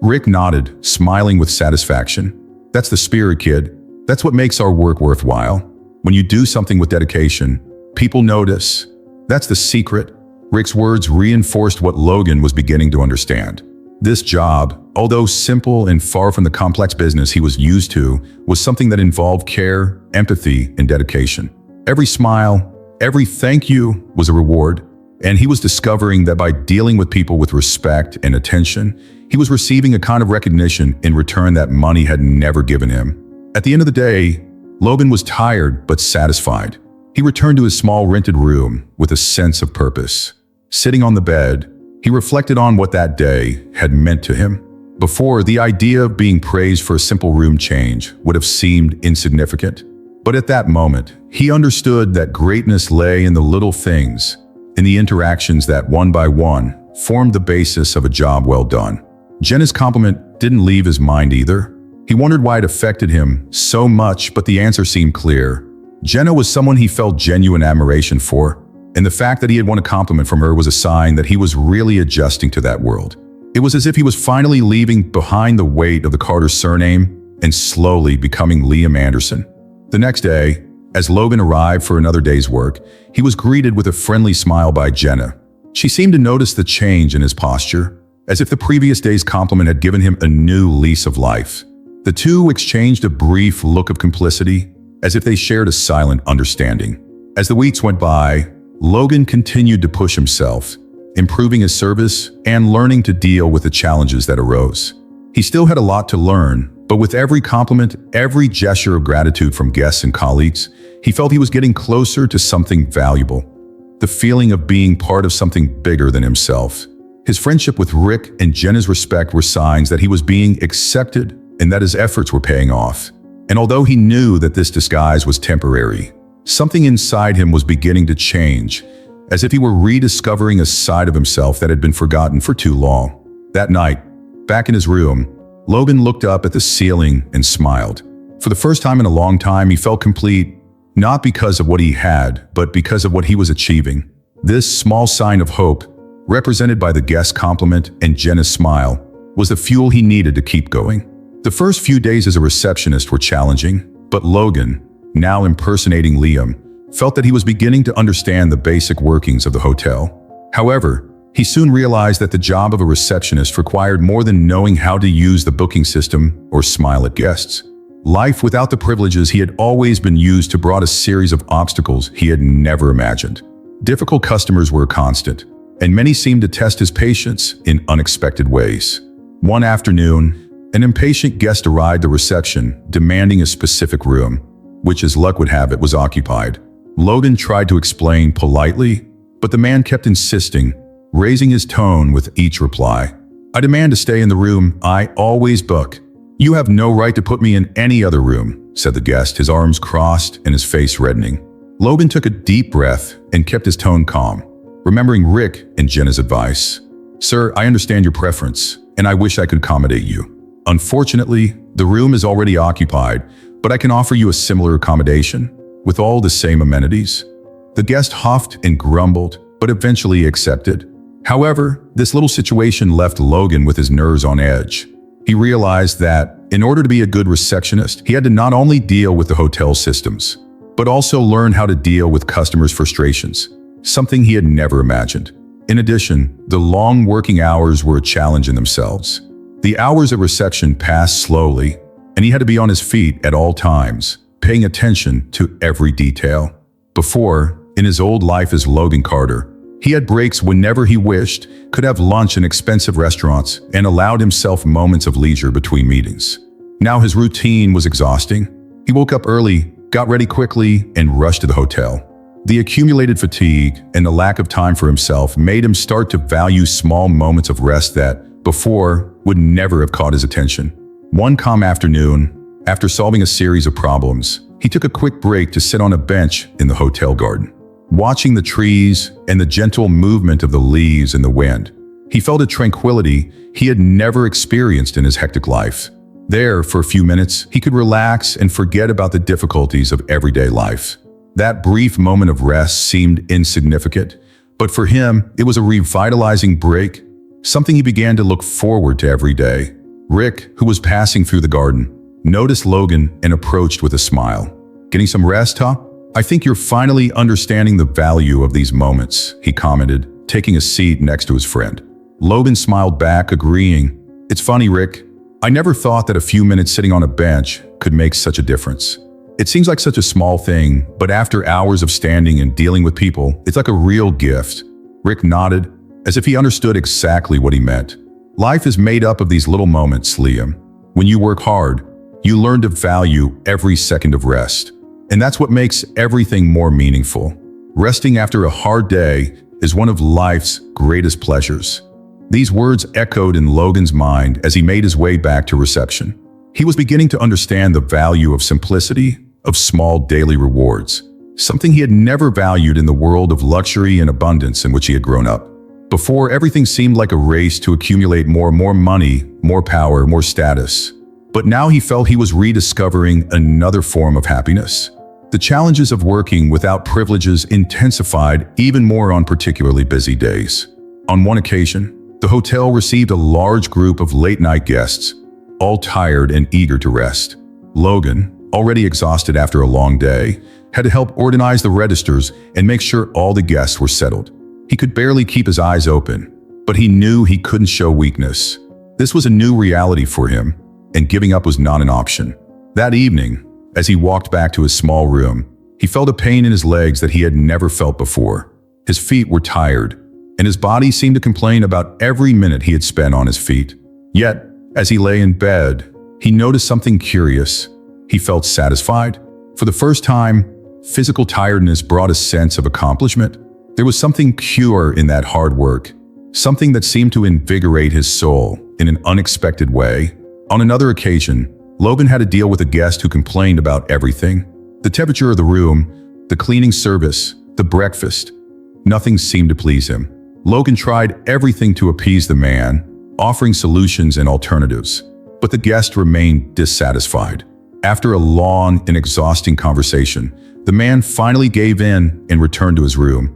A: Rick nodded, smiling with satisfaction. "That's the spirit, kid. That's what makes our work worthwhile. When you do something with dedication, people notice. That's the secret." Rick's words reinforced what Logan was beginning to understand. This job, although simple and far from the complex business he was used to, was something that involved care, empathy, and dedication. Every smile, every thank you was a reward, and he was discovering that by dealing with people with respect and attention, he was receiving a kind of recognition in return that money had never given him. At the end of the day, Logan was tired but satisfied. He returned to his small rented room with a sense of purpose. Sitting on the bed, he reflected on what that day had meant to him. Before, the idea of being praised for a simple room change would have seemed insignificant. But at that moment, he understood that greatness lay in the little things, in the interactions that, one by one, formed the basis of a job well done. Jenna's compliment didn't leave his mind either. He wondered why it affected him so much, but the answer seemed clear. Jenna was someone he felt genuine admiration for, and the fact that he had won a compliment from her was a sign that he was really adjusting to that world. It was as if he was finally leaving behind the weight of the Carter surname and slowly becoming Liam Anderson. The next day, as Logan arrived for another day's work, he was greeted with a friendly smile by Jenna. She seemed to notice the change in his posture, as if the previous day's compliment had given him a new lease of life. The two exchanged a brief look of complicity, as if they shared a silent understanding. As the weeks went by, Logan continued to push himself, improving his service and learning to deal with the challenges that arose. He still had a lot to learn, but with every compliment, every gesture of gratitude from guests and colleagues, he felt he was getting closer to something valuable. The feeling of being part of something bigger than himself. His friendship with Rick and Jenna's respect were signs that he was being accepted and that his efforts were paying off. And although he knew that this disguise was temporary, something inside him was beginning to change, as if he were rediscovering a side of himself that had been forgotten for too long. That night, back in his room, Logan looked up at the ceiling and smiled. For the first time in a long time, he felt complete, not because of what he had, but because of what he was achieving. This small sign of hope, represented by the guest compliment and Jenna's smile, was the fuel he needed to keep going. The first few days as a receptionist were challenging, but Logan, now impersonating Liam, felt that he was beginning to understand the basic workings of the hotel. However, he soon realized that the job of a receptionist required more than knowing how to use the booking system or smile at guests. Life without the privileges he had always been used to brought a series of obstacles he had never imagined. Difficult customers were a constant, and many seemed to test his patience in unexpected ways. One afternoon, an impatient guest arrived at reception, demanding a specific room, which, as luck would have it, was occupied. Logan tried to explain politely, but the man kept insisting, raising his tone with each reply. "I demand to stay in the room I always book. You have no right to put me in any other room," said the guest, his arms crossed and his face reddening. Logan took a deep breath and kept his tone calm, remembering Rick and Jenna's advice. "Sir, I understand your preference, and I wish I could accommodate you. Unfortunately, the room is already occupied, but I can offer you a similar accommodation, with all the same amenities." The guest huffed and grumbled, but eventually accepted. However, this little situation left Logan with his nerves on edge. He realized that, in order to be a good receptionist, he had to not only deal with the hotel systems, but also learn how to deal with customers' frustrations, something he had never imagined. In addition, the long working hours were a challenge in themselves. The hours at reception passed slowly, and he had to be on his feet at all times, paying attention to every detail. Before, in his old life as Logan Carter, he had breaks whenever he wished, could have lunch in expensive restaurants, and allowed himself moments of leisure between meetings. Now his routine was exhausting. He woke up early, got ready quickly, and rushed to the hotel. The accumulated fatigue and the lack of time for himself made him start to value small moments of rest that, before, would never have caught his attention. One calm afternoon, after solving a series of problems, he took a quick break to sit on a bench in the hotel garden. Watching the trees and the gentle movement of the leaves in the wind, he felt a tranquility he had never experienced in his hectic life. There, for a few minutes, he could relax and forget about the difficulties of everyday life. That brief moment of rest seemed insignificant, but for him, it was a revitalizing break, something he began to look forward to every day. Rick, who was passing through the garden, noticed Logan and approached with a smile. "Getting some rest, huh? I think you're finally understanding the value of these moments," he commented, taking a seat next to his friend. Logan smiled back, agreeing. "It's funny, Rick. I never thought that a few minutes sitting on a bench could make such a difference. It seems like such a small thing, but after hours of standing and dealing with people, it's like a real gift." Rick nodded, as if he understood exactly what he meant. "Life is made up of these little moments, Liam. When you work hard, you learn to value every second of rest. And that's what makes everything more meaningful. Resting after a hard day is one of life's greatest pleasures." These words echoed in Logan's mind as he made his way back to reception. He was beginning to understand the value of simplicity, of small daily rewards, something he had never valued in the world of luxury and abundance in which he had grown up. Before, everything seemed like a race to accumulate more money, more power, more status. But now he felt he was rediscovering another form of happiness. The challenges of working without privileges intensified even more on particularly busy days. On one occasion, the hotel received a large group of late-night guests, all tired and eager to rest. Logan, already exhausted after a long day, had to help organize the registers and make sure all the guests were settled. He could barely keep his eyes open, but he knew he couldn't show weakness. This was a new reality for him, and giving up was not an option. That evening, as he walked back to his small room, he felt a pain in his legs that he had never felt before. His feet were tired, and his body seemed to complain about every minute he had spent on his feet. Yet, as he lay in bed, he noticed something curious. He felt satisfied. For the first time, physical tiredness brought a sense of accomplishment. There was something pure in that hard work, something that seemed to invigorate his soul in an unexpected way. On another occasion, Logan had to deal with a guest who complained about everything. The temperature of the room, the cleaning service, the breakfast. Nothing seemed to please him. Logan tried everything to appease the man, offering solutions and alternatives. But the guest remained dissatisfied. After a long and exhausting conversation, the man finally gave in and returned to his room,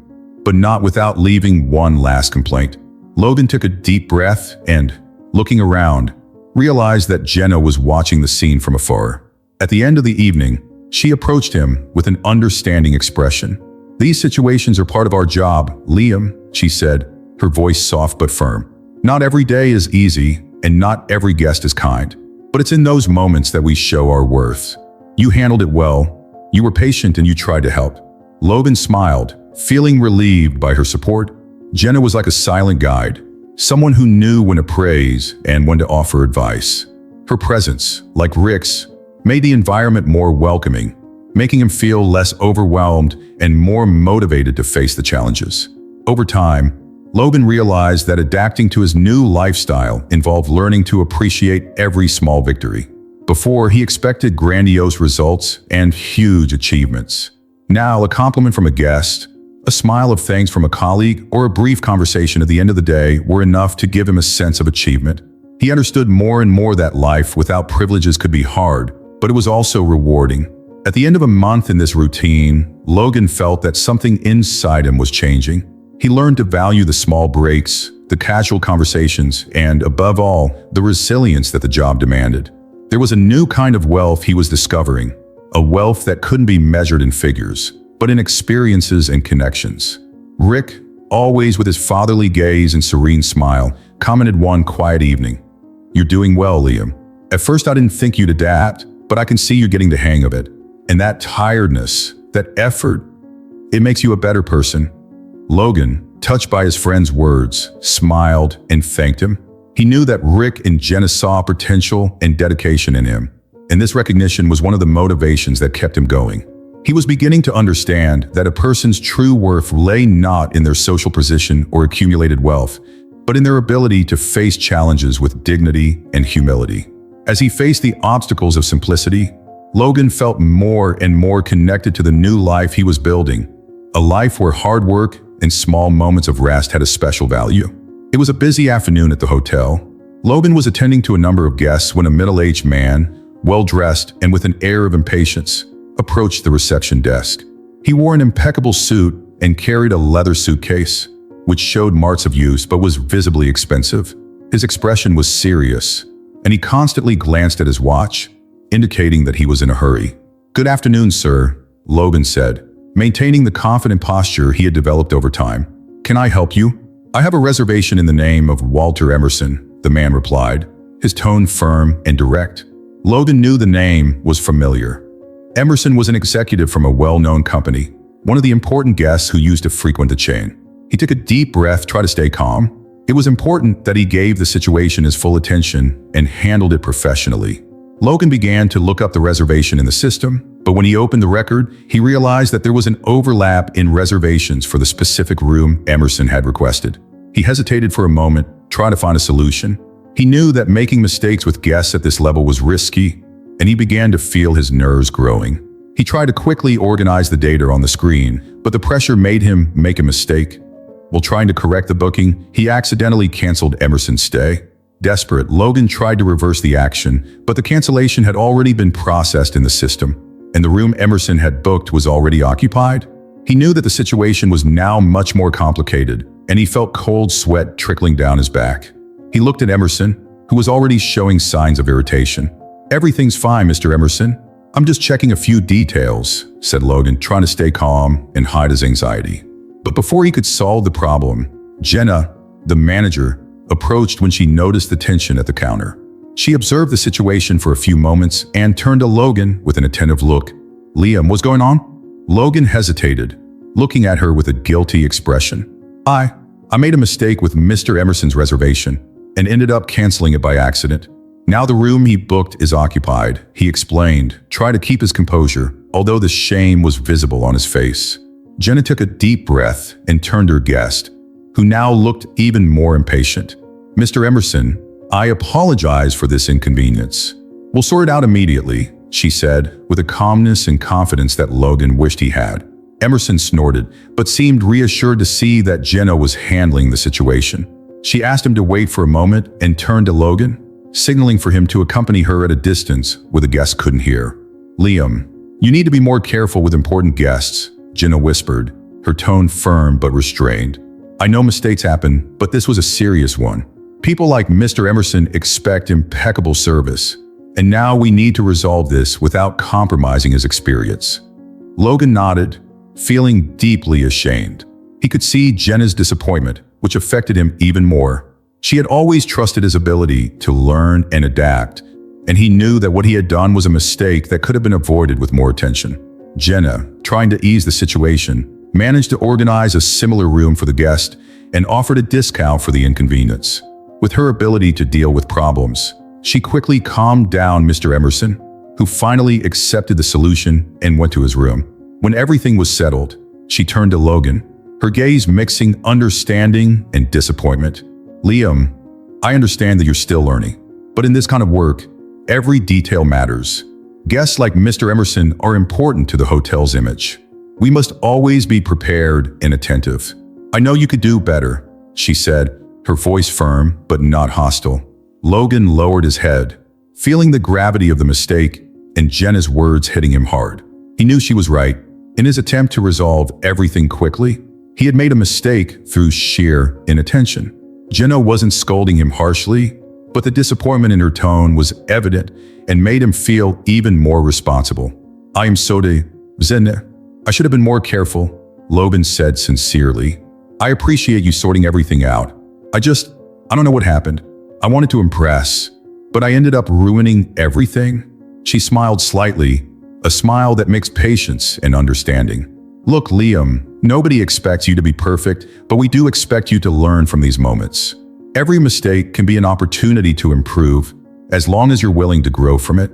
A: but not without leaving one last complaint. Logan took a deep breath and, looking around, realized that Jenna was watching the scene from afar. At the end of the evening, she approached him with an understanding expression. "These situations are part of our job, Liam," she said, her voice soft but firm. "Not every day is easy, and not every guest is kind. But it's in those moments that we show our worth. You handled it well. You were patient and you tried to help." Logan smiled, feeling relieved by her support. Jenna was like a silent guide, someone who knew when to praise and when to offer advice. Her presence, like Rick's, made the environment more welcoming, making him feel less overwhelmed and more motivated to face the challenges. Over time, Logan realized that adapting to his new lifestyle involved learning to appreciate every small victory. Before, he expected grandiose results and huge achievements. Now, a compliment from a guest, a smile of thanks from a colleague, or a brief conversation at the end of the day were enough to give him a sense of achievement. He understood more and more that life without privileges could be hard, but it was also rewarding. At the end of a month in this routine, Logan felt that something inside him was changing. He learned to value the small breaks, the casual conversations, and, above all, the resilience that the job demanded. There was a new kind of wealth he was discovering, a wealth that couldn't be measured in figures, but in experiences and connections. Rick, always with his fatherly gaze and serene smile, commented one quiet evening, "You're doing well, Liam. At first I didn't think you'd adapt, but I can see you're getting the hang of it. And that tiredness, that effort, it makes you a better person." Logan, touched by his friend's words, smiled and thanked him. He knew that Rick and Jenna saw potential and dedication in him, and this recognition was one of the motivations that kept him going. He was beginning to understand that a person's true worth lay not in their social position or accumulated wealth, but in their ability to face challenges with dignity and humility. As he faced the obstacles of simplicity, Logan felt more and more connected to the new life he was building, a life where hard work and small moments of rest had a special value. It was a busy afternoon at the hotel. Logan was attending to a number of guests when a middle-aged man, well-dressed and with an air of impatience, approached the reception desk. He wore an impeccable suit and carried a leather suitcase, which showed marks of use but was visibly expensive. His expression was serious, and he constantly glanced at his watch, indicating that he was in a hurry. "Good afternoon, sir," Logan said, maintaining the confident posture he had developed over time. "Can I help you?" "I have a reservation in the name of Walter Emerson," the man replied, his tone firm and direct. Logan knew the name was familiar. Emerson was an executive from a well-known company, one of the important guests who used to frequent the chain. He took a deep breath, tried to stay calm. It was important that he gave the situation his full attention and handled it professionally. Logan began to look up the reservation in the system, but when he opened the record, he realized that there was an overlap in reservations for the specific room Emerson had requested. He hesitated for a moment, trying to find a solution. He knew that making mistakes with guests at this level was risky, and he began to feel his nerves growing. He tried to quickly organize the data on the screen, but the pressure made him make a mistake. While trying to correct the booking, he accidentally canceled Emerson's stay. Desperate, Logan tried to reverse the action, but the cancellation had already been processed in the system, and the room Emerson had booked was already occupied. He knew that the situation was now much more complicated, and he felt cold sweat trickling down his back. He looked at Emerson, who was already showing signs of irritation. "Everything's fine, Mr. Emerson. I'm just checking a few details," said Logan, trying to stay calm and hide his anxiety. But before he could solve the problem, Jenna, the manager, approached when she noticed the tension at the counter. She observed the situation for a few moments and turned to Logan with an attentive look. "Liam, what's going on?" Logan hesitated, looking at her with a guilty expression. I made a mistake with Mr. Emerson's reservation and ended up canceling it by accident. Now the room he booked is occupied," he explained, trying to keep his composure, although the shame was visible on his face. Jenna took a deep breath and turned to her guest, who now looked even more impatient. "Mr. Emerson, I apologize for this inconvenience. We'll sort it out immediately," she said, with a calmness and confidence that Logan wished he had. Emerson snorted, but seemed reassured to see that Jenna was handling the situation. She asked him to wait for a moment and turned to Logan, signaling for him to accompany her at a distance where the guests couldn't hear. "Liam, you need to be more careful with important guests," Jenna whispered, her tone firm but restrained. "I know mistakes happen, but this was a serious one. People like Mr. Emerson expect impeccable service, and now we need to resolve this without compromising his experience." Logan nodded, feeling deeply ashamed. He could see Jenna's disappointment, which affected him even more. She had always trusted his ability to learn and adapt, and he knew that what he had done was a mistake that could have been avoided with more attention. Jenna, trying to ease the situation, managed to organize a similar room for the guest and offered a discount for the inconvenience. With her ability to deal with problems, she quickly calmed down Mr. Emerson, who finally accepted the solution and went to his room. When everything was settled, she turned to Logan, her gaze mixing understanding and disappointment. "Liam, I understand that you're still learning, but in this kind of work, every detail matters. Guests like Mr. Emerson are important to the hotel's image. We must always be prepared and attentive. I know you could do better," she said, her voice firm but not hostile. Logan lowered his head, feeling the gravity of the mistake and Jenna's words hitting him hard. He knew she was right, In his attempt to resolve everything quickly, he had made a mistake through sheer inattention. Jenna wasn't scolding him harshly, but the disappointment in her tone was evident and made him feel even more responsible. "I am sorry, Jenna. I should have been more careful," Logan said sincerely. "I appreciate you sorting everything out. I don't know what happened. I wanted to impress, but I ended up ruining everything." She smiled slightly, a smile that mixed patience and understanding. "Look, Liam, nobody expects you to be perfect, but we do expect you to learn from these moments. Every mistake can be an opportunity to improve, as long as you're willing to grow from it."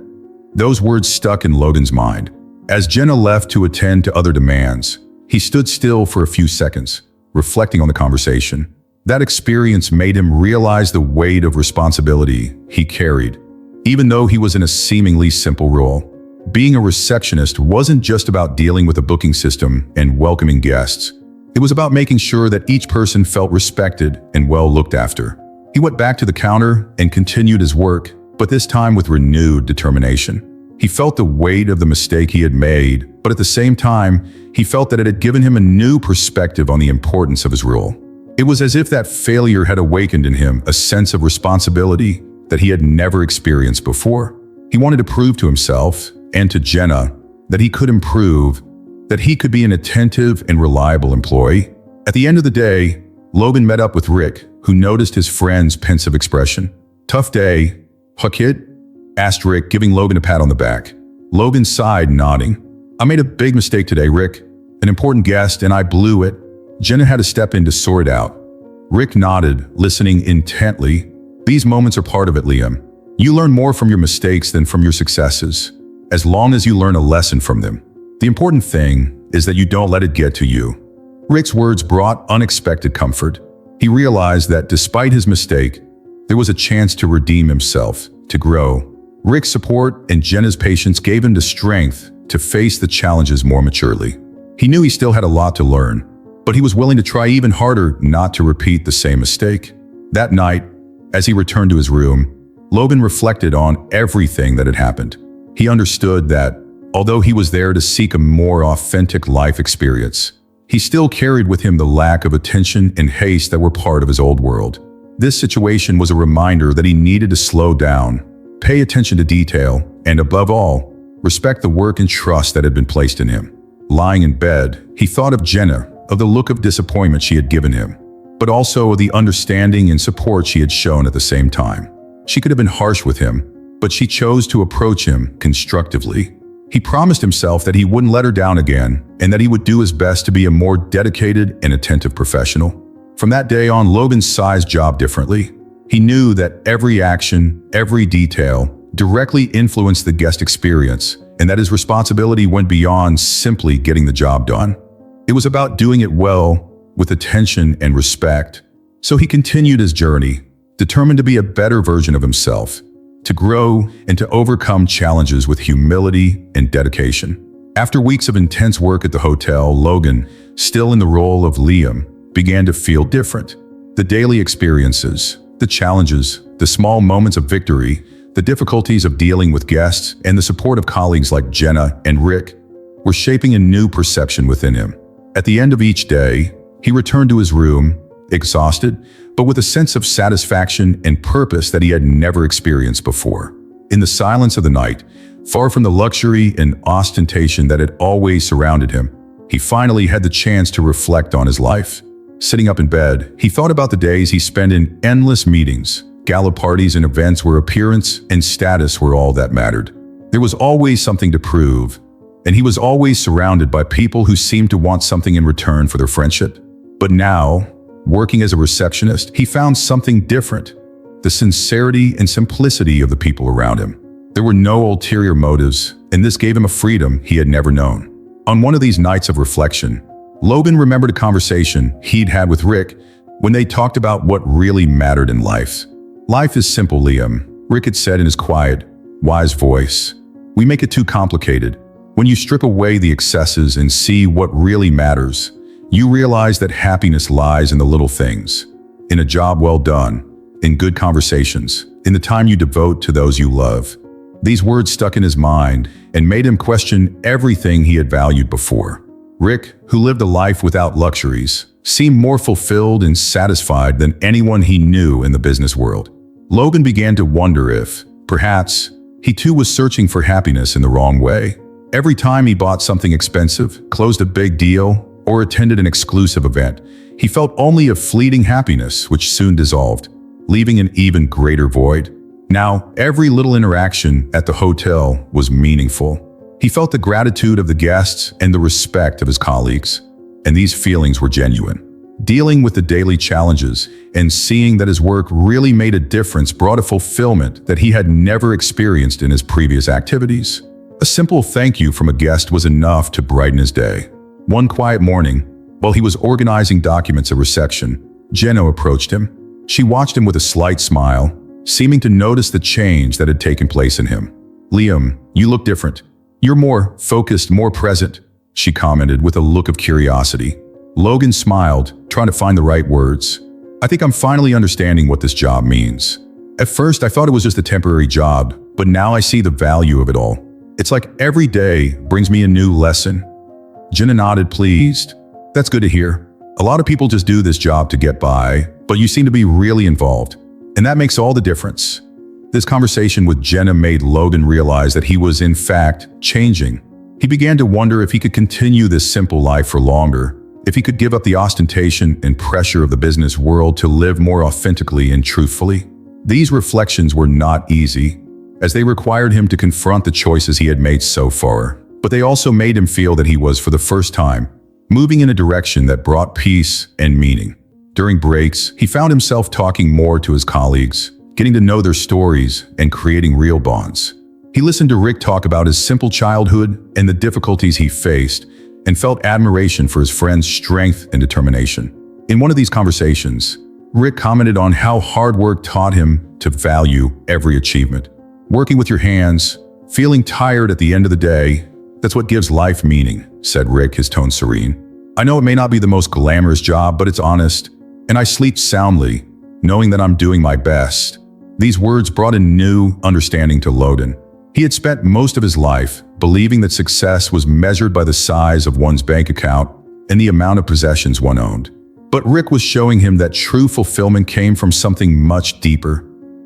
A: Those words stuck in Logan's mind. As Jenna left to attend to other demands, he stood still for a few seconds, reflecting on the conversation. That experience made him realize the weight of responsibility he carried, even though he was in a seemingly simple role. Being a receptionist wasn't just about dealing with a booking system and welcoming guests. It was about making sure that each person felt respected and well looked after. He went back to the counter and continued his work, but this time with renewed determination. He felt the weight of the mistake he had made, but at the same time, he felt that it had given him a new perspective on the importance of his role. It was as if that failure had awakened in him a sense of responsibility that he had never experienced before. He wanted to prove to himself and to Jenna that he could improve, that he could be an attentive and reliable employee. At the end of the day, Logan met up with Rick, who noticed his friend's pensive expression. "Tough day, huh, kid?" asked Rick, giving Logan a pat on the back. Logan sighed, nodding. "I made a big mistake today, Rick. An important guest, and I blew it. Jenna had to step in to sort it out." Rick nodded, listening intently. "These moments are part of it, Liam. You learn more from your mistakes than from your successes, as long as you learn a lesson from them. The important thing is that you don't let it get to you." Rick's words brought unexpected comfort. He realized that despite his mistake, there was a chance to redeem himself, to grow. Rick's support and Jenna's patience gave him the strength to face the challenges more maturely. He knew he still had a lot to learn, but he was willing to try even harder not to repeat the same mistake. That night, as he returned to his room, Logan reflected on everything that had happened. He understood that, although he was there to seek a more authentic life experience, he still carried with him the lack of attention and haste that were part of his old world. This situation was a reminder that he needed to slow down, pay attention to detail, and above all, respect the work and trust that had been placed in him. Lying in bed, he thought of Jenna, of the look of disappointment she had given him, but also of the understanding and support she had shown at the same time. She could have been harsh with him, but she chose to approach him constructively. He promised himself that he wouldn't let her down again, and that he would do his best to be a more dedicated and attentive professional. From that day on, Logan saw his job differently. He knew that every action, every detail, directly influenced the guest experience, and that his responsibility went beyond simply getting the job done. It was about doing it well, with attention and respect. So he continued his journey, determined to be a better version of himself, to grow and to overcome challenges with humility and dedication. After weeks of intense work at the hotel, Logan, still in the role of Liam, began to feel different. The daily experiences, the challenges, the small moments of victory, the difficulties of dealing with guests, and the support of colleagues like Jenna and Rick were shaping a new perception within him. At the end of each day, he returned to his room, exhausted, but with a sense of satisfaction and purpose that he had never experienced before. In the silence of the night, far from the luxury and ostentation that had always surrounded him, he finally had the chance to reflect on his life. Sitting up in bed, he thought about the days he spent in endless meetings, gala parties, and events where appearance and status were all that mattered. There was always something to prove, and he was always surrounded by people who seemed to want something in return for their friendship. But now, working as a receptionist, he found something different: the sincerity and simplicity of the people around him. There were no ulterior motives, and this gave him a freedom he had never known. On one of these nights of reflection, Logan remembered a conversation he'd had with Rick when they talked about what really mattered in life. "Life is simple, Liam," Rick had said in his quiet, wise voice. "We make it too complicated. When you strip away the excesses and see what really matters, you realize that happiness lies in the little things, in a job well done, in good conversations, in the time you devote to those you love." These words stuck in his mind and made him question everything he had valued before. Rick, who lived a life without luxuries, seemed more fulfilled and satisfied than anyone he knew in the business world. Logan began to wonder if, perhaps, he too was searching for happiness in the wrong way. Every time he bought something expensive, closed a big deal, or attended an exclusive event, he felt only a fleeting happiness which soon dissolved, leaving an even greater void. Now, every little interaction at the hotel was meaningful. He felt the gratitude of the guests and the respect of his colleagues, and these feelings were genuine. Dealing with the daily challenges and seeing that his work really made a difference brought a fulfillment that he had never experienced in his previous activities. A simple thank you from a guest was enough to brighten his day. One quiet morning, while he was organizing documents at reception, Jenna approached him. She watched him with a slight smile, seeming to notice the change that had taken place in him. "Liam, you look different. You're more focused, more present," she commented with a look of curiosity. Logan smiled, trying to find the right words. "I think I'm finally understanding what this job means. At first, I thought it was just a temporary job, but now I see the value of it all. It's like every day brings me a new lesson." Jenna nodded, pleased. "That's good to hear. A lot of people just do this job to get by, but you seem to be really involved, and that makes all the difference." This conversation with Jenna made Logan realize that he was, in fact, changing. He began to wonder if he could continue this simple life for longer, if he could give up the ostentation and pressure of the business world to live more authentically and truthfully. These reflections were not easy, as they required him to confront the choices he had made so far, but they also made him feel that he was, for the first time, moving in a direction that brought peace and meaning. During breaks, he found himself talking more to his colleagues, getting to know their stories and creating real bonds. He listened to Rick talk about his simple childhood and the difficulties he faced, and felt admiration for his friend's strength and determination. In one of these conversations, Rick commented on how hard work taught him to value every achievement. "Working with your hands, feeling tired at the end of the day, that's what gives life meaning," said Rick, his tone serene. "I know it may not be the most glamorous job, but it's honest, and I sleep soundly, knowing that I'm doing my best." These words brought a new understanding to Logan. He had spent most of his life believing that success was measured by the size of one's bank account and the amount of possessions one owned. But Rick was showing him that true fulfillment came from something much deeper: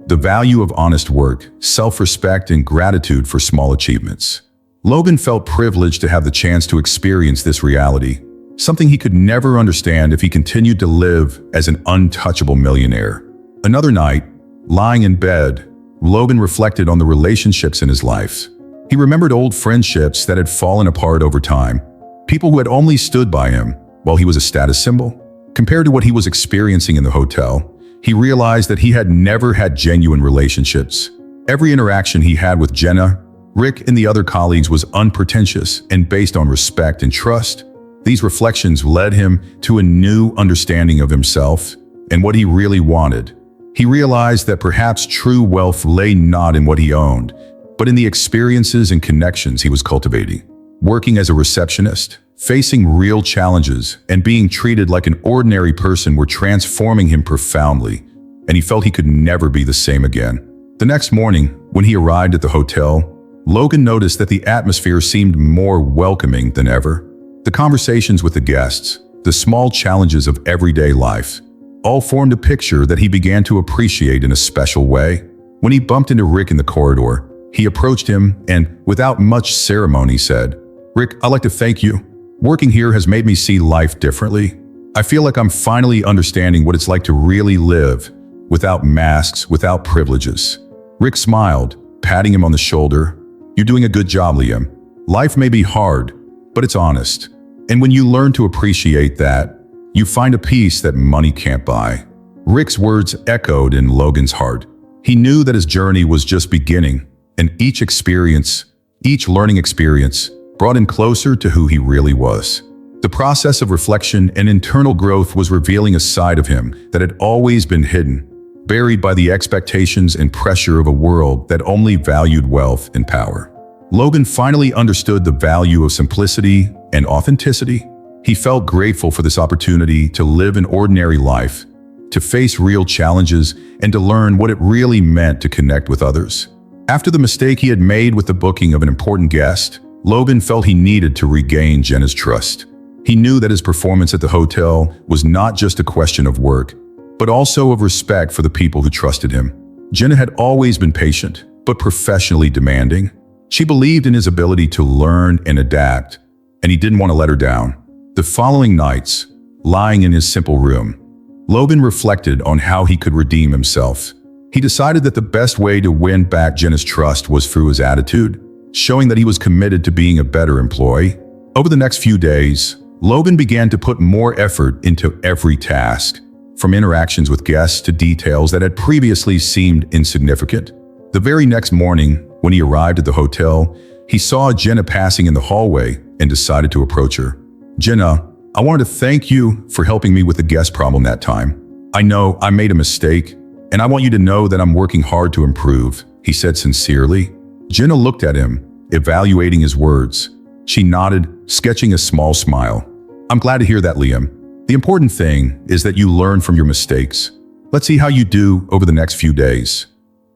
A: the value of honest work, self-respect, and gratitude for small achievements. Logan felt privileged to have the chance to experience this reality, something he could never understand if he continued to live as an untouchable millionaire. Another night, lying in bed, Logan reflected on the relationships in his life. He remembered old friendships that had fallen apart over time, people who had only stood by him while he was a status symbol. Compared to what he was experiencing in the hotel, he realized that he had never had genuine relationships. Every interaction he had with Jenna, Rick, and the other colleagues was unpretentious and based on respect and trust. These reflections led him to a new understanding of himself and what he really wanted. He realized that perhaps true wealth lay not in what he owned, but in the experiences and connections he was cultivating. Working as a receptionist, facing real challenges, and being treated like an ordinary person were transforming him profoundly, and he felt he could never be the same again. The next morning, when he arrived at the hotel, Logan noticed that the atmosphere seemed more welcoming than ever. The conversations with the guests, the small challenges of everyday life, all formed a picture that he began to appreciate in a special way. When he bumped into Rick in the corridor, he approached him and, without much ceremony, said, "Rick, I'd like to thank you. Working here has made me see life differently. I feel like I'm finally understanding what it's like to really live, without masks, without privileges." Rick smiled, patting him on the shoulder. "You're doing a good job, Liam. Life may be hard, but it's honest. And when you learn to appreciate that, you find a peace that money can't buy." Rick's words echoed in Logan's heart. He knew that his journey was just beginning, and each experience, each learning experience, brought him closer to who he really was. The process of reflection and internal growth was revealing a side of him that had always been hidden, buried by the expectations and pressure of a world that only valued wealth and power. Logan finally understood the value of simplicity and authenticity. He felt grateful for this opportunity to live an ordinary life, to face real challenges, and to learn what it really meant to connect with others. After the mistake he had made with the booking of an important guest, Logan felt he needed to regain Jenna's trust. He knew that his performance at the hotel was not just a question of work, but also of respect for the people who trusted him. Jenna had always been patient, but professionally demanding. She believed in his ability to learn and adapt, and he didn't want to let her down. The following nights, lying in his simple room, Logan reflected on how he could redeem himself. He decided that the best way to win back Jenna's trust was through his attitude, showing that he was committed to being a better employee. Over the next few days, Logan began to put more effort into every task, from interactions with guests to details that had previously seemed insignificant. The very next morning, when he arrived at the hotel, he saw Jenna passing in the hallway and decided to approach her. "Jenna, I wanted to thank you for helping me with the guest problem that time. I know I made a mistake, and I want you to know that I'm working hard to improve," he said sincerely. Jenna looked at him, evaluating his words. She nodded, sketching a small smile. "I'm glad to hear that, Liam. The important thing is that you learn from your mistakes. Let's see how you do over the next few days."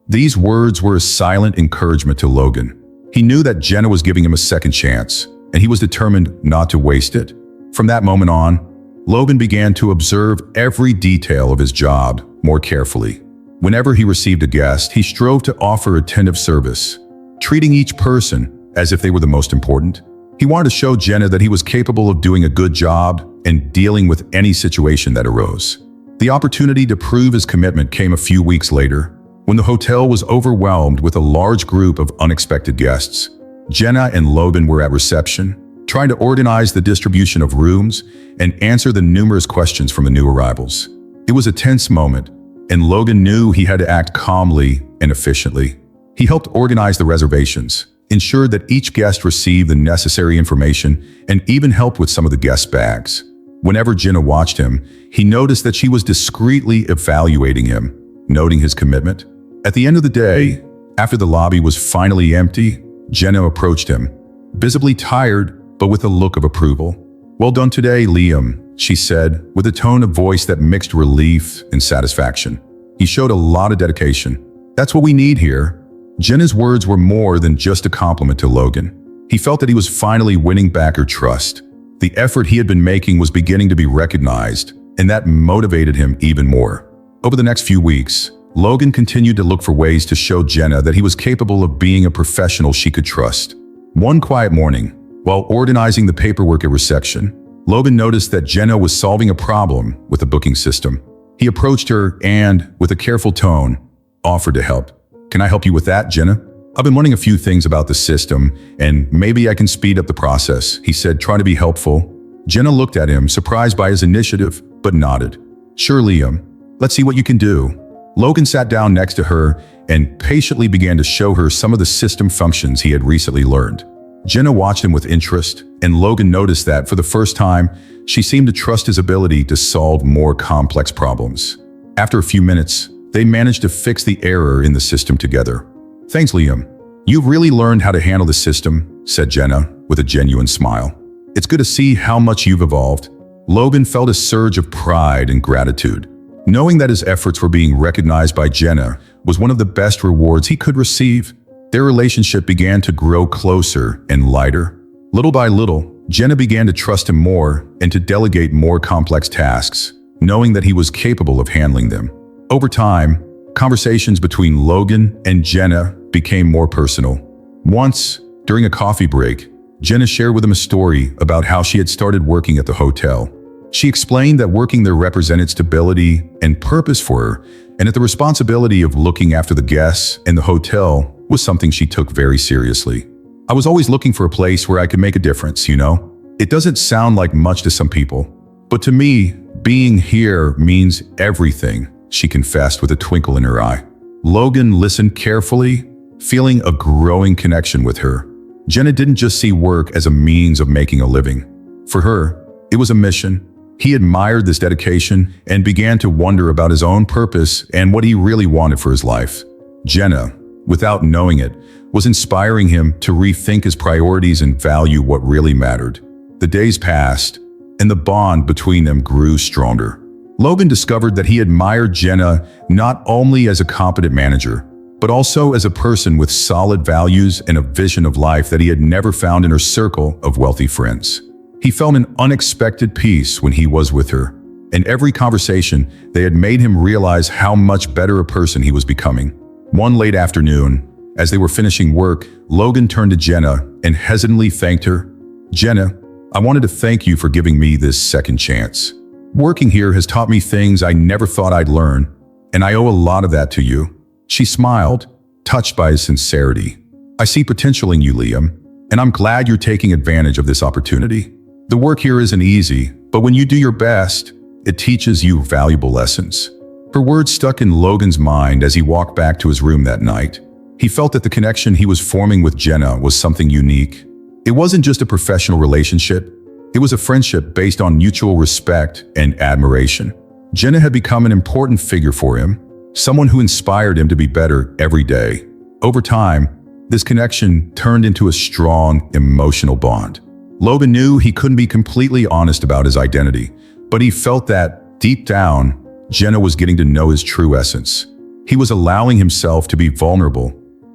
A: These words were a silent encouragement to Logan. He knew that Jenna was giving him a second chance, and he was determined not to waste it. From that moment on, Logan began to observe every detail of his job more carefully. Whenever he received a guest, he strove to offer attentive service, treating each person as if they were the most important. He wanted to show Jenna that he was capable of doing a good job and dealing with any situation that arose. The opportunity to prove his commitment came a few weeks later, when the hotel was overwhelmed with a large group of unexpected guests. Jenna and Logan were at reception, trying to organize the distribution of rooms and answer the numerous questions from the new arrivals. It was a tense moment, and Logan knew he had to act calmly and efficiently. He helped organize the reservations, ensured that each guest received the necessary information, and even helped with some of the guest bags. Whenever Jenna watched him, he noticed that she was discreetly evaluating him, noting his commitment. At the end of the day, after the lobby was finally empty, Jenna approached him, visibly tired, but with a look of approval. "Well done today, Liam," she said, with a tone of voice that mixed relief and satisfaction. "He showed a lot of dedication. That's what we need here." Jenna's words were more than just a compliment to Logan. He felt that he was finally winning back her trust. The effort he had been making was beginning to be recognized, and that motivated him even more. Over the next few weeks, Logan continued to look for ways to show Jenna that he was capable of being a professional she could trust. One quiet morning, while organizing the paperwork at reception, Logan noticed that Jenna was solving a problem with the booking system. He approached her and, with a careful tone, offered to help. "Can I help you with that, Jenna? I've been wondering a few things about the system, and maybe I can speed up the process," he said, trying to be helpful. Jenna looked at him, surprised by his initiative, but nodded. "Sure, Liam. Let's see what you can do." Logan sat down next to her and patiently began to show her some of the system functions he had recently learned. Jenna watched him with interest, and Logan noticed that, for the first time, she seemed to trust his ability to solve more complex problems. After a few minutes, they managed to fix the error in the system together. "Thanks, Liam. You've really learned how to handle the system," said Jenna, with a genuine smile. "It's good to see how much you've evolved." Logan felt a surge of pride and gratitude. Knowing that his efforts were being recognized by Jenna was one of the best rewards he could receive. Their relationship began to grow closer and lighter. Little by little, Jenna began to trust him more and to delegate more complex tasks, knowing that he was capable of handling them. Over time, conversations between Logan and Jenna became more personal. Once, during a coffee break, Jenna shared with him a story about how she had started working at the hotel. She explained that working there represented stability and purpose for her, and that the responsibility of looking after the guests and the hotel was something she took very seriously. "I was always looking for a place where I could make a difference, you know? It doesn't sound like much to some people, but to me, being here means everything," she confessed with a twinkle in her eye. Logan listened carefully, feeling a growing connection with her. Jenna didn't just see work as a means of making a living. For her, it was a mission. He admired this dedication and began to wonder about his own purpose and what he really wanted for his life. Jenna, without knowing it, was inspiring him to rethink his priorities and value what really mattered. The days passed, and the bond between them grew stronger. Logan discovered that he admired Jenna not only as a competent manager, but also as a person with solid values and a vision of life that he had never found in her circle of wealthy friends. He felt an unexpected peace when he was with her. In every conversation, they had made him realize how much better a person he was becoming. One late afternoon, as they were finishing work, Logan turned to Jenna and hesitantly thanked her. "Jenna, I wanted to thank you for giving me this second chance. Working here has taught me things I never thought I'd learn, and I owe a lot of that to you." She smiled, touched by his sincerity. "I see potential in you, Liam, and I'm glad you're taking advantage of this opportunity. The work here isn't easy, but when you do your best, it teaches you valuable lessons." Her words stuck in Logan's mind as he walked back to his room that night. He felt that the connection he was forming with Jenna was something unique. It wasn't just a professional relationship, it was a friendship based on mutual respect and admiration. Jenna had become an important figure for him, someone who inspired him to be better every day. Over time, this connection turned into a strong, emotional bond. Logan knew he couldn't be completely honest about his identity, but he felt that, deep down, Jenna was getting to know his true essence. He was allowing himself to be vulnerable,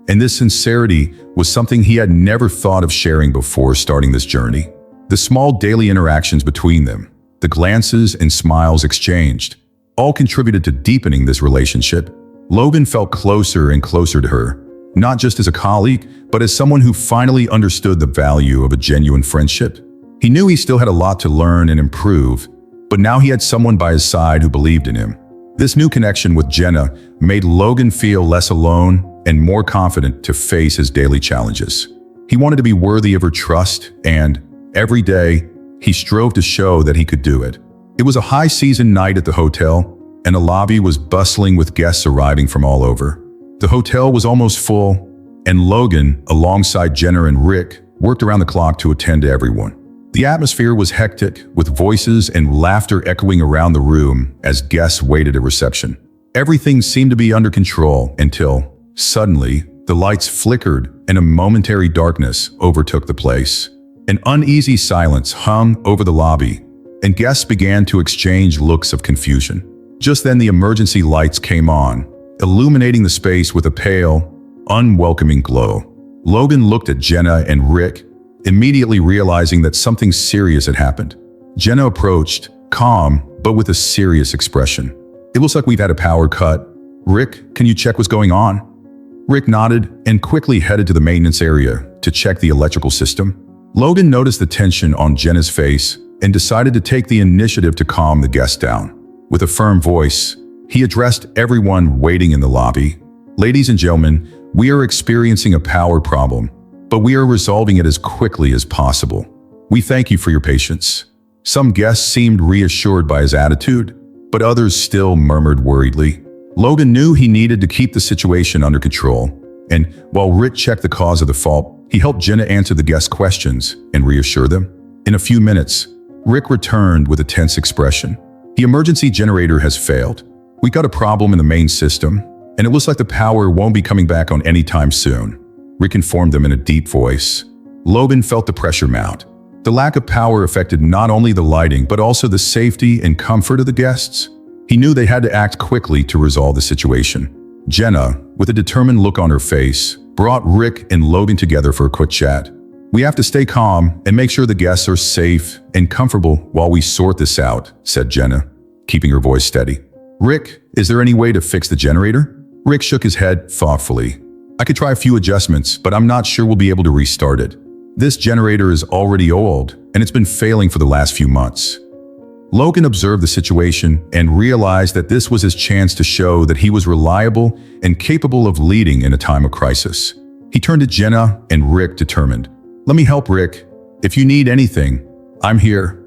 A: and this sincerity was something he had never thought of sharing before starting this journey. The small daily interactions between them, the glances and smiles exchanged, all contributed to deepening this relationship. Logan felt closer and closer to her, not just as a colleague, but as someone who finally understood the value of a genuine friendship. He knew he still had a lot to learn and improve, but now he had someone by his side who believed in him. This new connection with Jenna made Logan feel less alone and more confident to face his daily challenges. He wanted to be worthy of her trust, and every day, he strove to show that he could do it. It was a high-season night at the hotel, and the lobby was bustling with guests arriving from all over. The hotel was almost full, and Logan, alongside Jenna and Rick, worked around the clock to attend to everyone. The atmosphere was hectic, with voices and laughter echoing around the room as guests waited at reception. Everything seemed to be under control until, suddenly, the lights flickered and a momentary darkness overtook the place. An uneasy silence hung over the lobby, and guests began to exchange looks of confusion. Just then the emergency lights came on, illuminating the space with a pale, unwelcoming glow. Logan looked at Jenna and Rick, immediately realizing that something serious had happened. Jenna approached, calm, but with a serious expression. "It looks like we've had a power cut. Rick, can you check what's going on?" Rick nodded and quickly headed to the maintenance area to check the electrical system. Logan noticed the tension on Jenna's face and decided to take the initiative to calm the guests down. With a firm voice, he addressed everyone waiting in the lobby. "Ladies and gentlemen, we are experiencing a power problem, but we are resolving it as quickly as possible. We thank you for your patience." Some guests seemed reassured by his attitude, but others still murmured worriedly. Logan knew he needed to keep the situation under control, and while Rick checked the cause of the fault, he helped Jenna answer the guests' questions and reassure them. In a few minutes, Rick returned with a tense expression. "The emergency generator has failed. We got a problem in the main system, and it looks like the power won't be coming back on anytime soon," Rick informed them in a deep voice. Logan felt the pressure mount. The lack of power affected not only the lighting but also the safety and comfort of the guests. He knew they had to act quickly to resolve the situation. Jenna, with a determined look on her face, brought Rick and Logan together for a quick chat. "We have to stay calm and make sure the guests are safe and comfortable while we sort this out," said Jenna, keeping her voice steady. "Rick, is there any way to fix the generator?" Rick shook his head thoughtfully. "I could try a few adjustments, but I'm not sure we'll be able to restart it. This generator is already old, and it's been failing for the last few months." Logan observed the situation and realized that this was his chance to show that he was reliable and capable of leading in a time of crisis. He turned to Jenna and Rick, determined. "Let me help, Rick. If you need anything, I'm here."